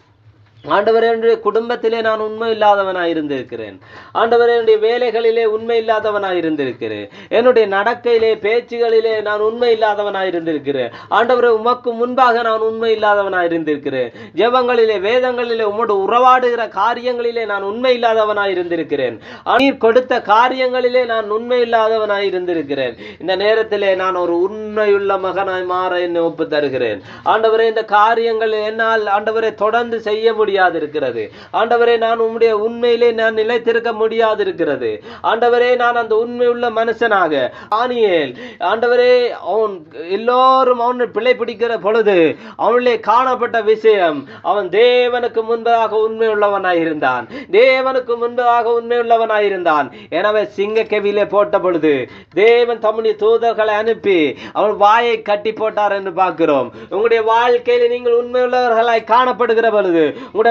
ஆண்டவரே, என்னுடைய குடும்பத்திலே நான் உண்மை இல்லாதவனாய் இருந்திருக்கிறேன். ஆண்டவரே, என்னுடைய வேலைகளிலே உண்மை இல்லாதவனாய் இருந்திருக்கிறேன். என்னுடைய நடக்கையிலே, பேச்சுகளிலே நான் உண்மை இல்லாதவனாய் இருந்திருக்கிறேன். ஆண்டவரே, உமக்கு முன்பாக நான் உண்மை இல்லாதவனாய் இருந்திருக்கிறேன். ஜெபங்களிலே, வேதங்களிலே, உம்மோடு உறவாடுகிற காரியங்களிலே நான் உண்மை இல்லாதவனாய் இருந்திருக்கிறேன். நீர் கொடுத்த காரியங்களிலே நான் உண்மை இல்லாதவனாய் இருந்திருக்கிறேன். இந்த நேரத்திலே நான் ஒரு உண்மையுள்ள மகனாய் மாற என்னை ஒப்பு தருகிறேன். ஆண்டவரே, இந்த காரியங்கள் என்னால் ஆண்டவரே தொடர்ந்து செய்ய முடியாது இருக்கிறது. ஆண்டவரே, நான் உம்முடைய உண்மையிலே நான் நிலைத்திருக்க முடியாது இருக்கிறது. ஆண்டவரே, நான் அந்த உண்மையுள்ள மனுஷனாக தானியேல், ஆண்டவரே அவன் எல்லோரும் அவனை பிழை பிடிக்கிற பொழுது அவனிலே காணப்பட்ட விஷயம், அவன் தேவனுக்கு முன்பதாக உண்மை உள்ளவனாய் இருந்தான், தேவனுக்கு முன்பதாக உண்மை உள்ளவனாய் இருந்தான். எனவே சிங்க கெவியிலே போட்ட பொழுது தேவன் தம்முடைய தூதர்களை அனுப்பி அவன் வாயை கட்டி போட்டார் என்று பார்க்கிறோம். உங்களுடைய வாழ்க்கையில நீங்கள் உண்மை உள்ளவர்களாய் காணப்படுகிற பொழுது,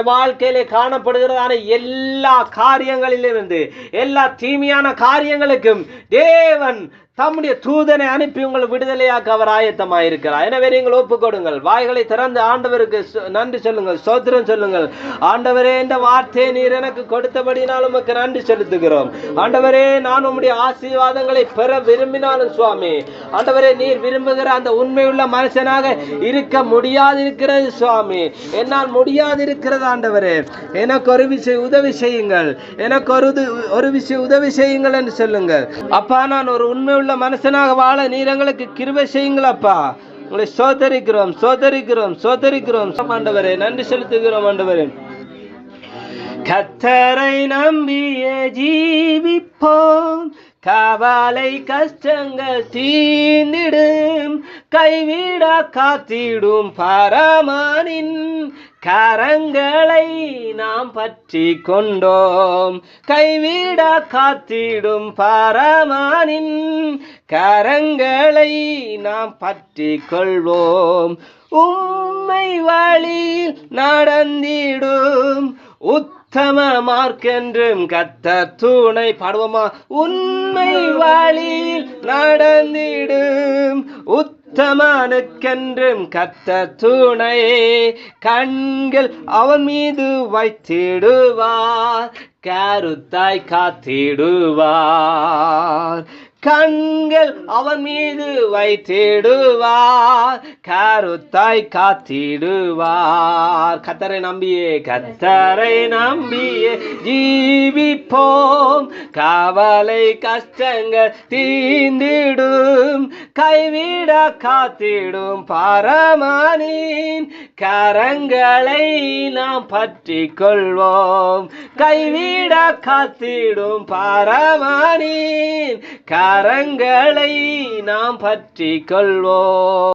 வாழ்க்கையிலே காணப்படுகிறதான எல்லா காரியங்களிலிருந்து, எல்லா தீமையான காரியங்களுக்கும் தேவன் தம்முடைய தூதனை அனுப்பி உங்கள் விடுதலையாக்க அவர் ஆயத்தமாயிருக்கிறார். எனவே நீங்கள் ஒப்புக் கொடுங்கள், வாய்களை திறந்து ஆண்டவருக்கு நன்றி சொல்லுங்கள், ஸ்தோத்திரம் சொல்லுங்கள். ஆண்டவரே, இந்த வார்த்தையை நீர் எனக்கு கொடுத்தபடினால் உமக்கு நன்றி செலுத்துகிறோம். ஆண்டவரே, நான் உம்முடைய ஆசீர்வாதங்களை பெற விரும்பினாலும் சுவாமி, ஆண்டவரே நீர் விரும்புகிற அந்த உண்மையுள்ள மனுஷனாக இருக்க முடியாதிருக்கிறது சுவாமி, என்னால் முடியாதிருக்கிறது. ஆண்டவரே, எனக்கு ஒரு விஷயம் உதவி செய்யுங்கள், எனக்கு ஒரு விஷயம் உதவி செய்யுங்கள் என்று சொல்லுங்கள். அப்பா, நான் ஒரு உண்மை மனுஷனாக வாழ நீர் எங்களுக்கு கிருபை செய்யுங்கள் அப்பா. உங்களை சோதரிக்கிறோம் ஆண்டவரே, நன்றி செலுத்துகிறோம் ஆண்டவரே. கர்த்தரை நம்பியே ஜீவிப்போம், கவலை கஷ்டங்கள் தீர்ந்திடும், கைவிட காத்திடும் பரமனின் கரங்களை நாம் பற்றி கொண்டோம், கைவிட காத்திடும் பரமனின் கரங்களை நாம் பற்றி கொள்வோம். உம்மை வழியில் நடந்திடும் உத்தம மார்க்கென்றும் கர்த்தர் துணை. பாடுவோமா? உண்மை வழியில் நடந்திடும் உத்தமனுக்கென்றும் கர்த்தர் துணை, கண்கள் அவன் மீது வைத்திடுவார், கருத்தாய் காத்திடுவார். கண்கள் அவன் மீது வைத்திடுவார், கருத்தாய் காத்திடுவார். கர்த்தரை நம்பியே ஜீவிப்போம், கவலை கஷ்டங்கள் தீர்ந்திடும், கைவிட காத்திடும் பரமனின் கரங்களை நாம் பற்றி கொள்வோம், கைவிட காத்திடும் பரமனின் கரங்களை நாம் பற்றி கொள்வோம்.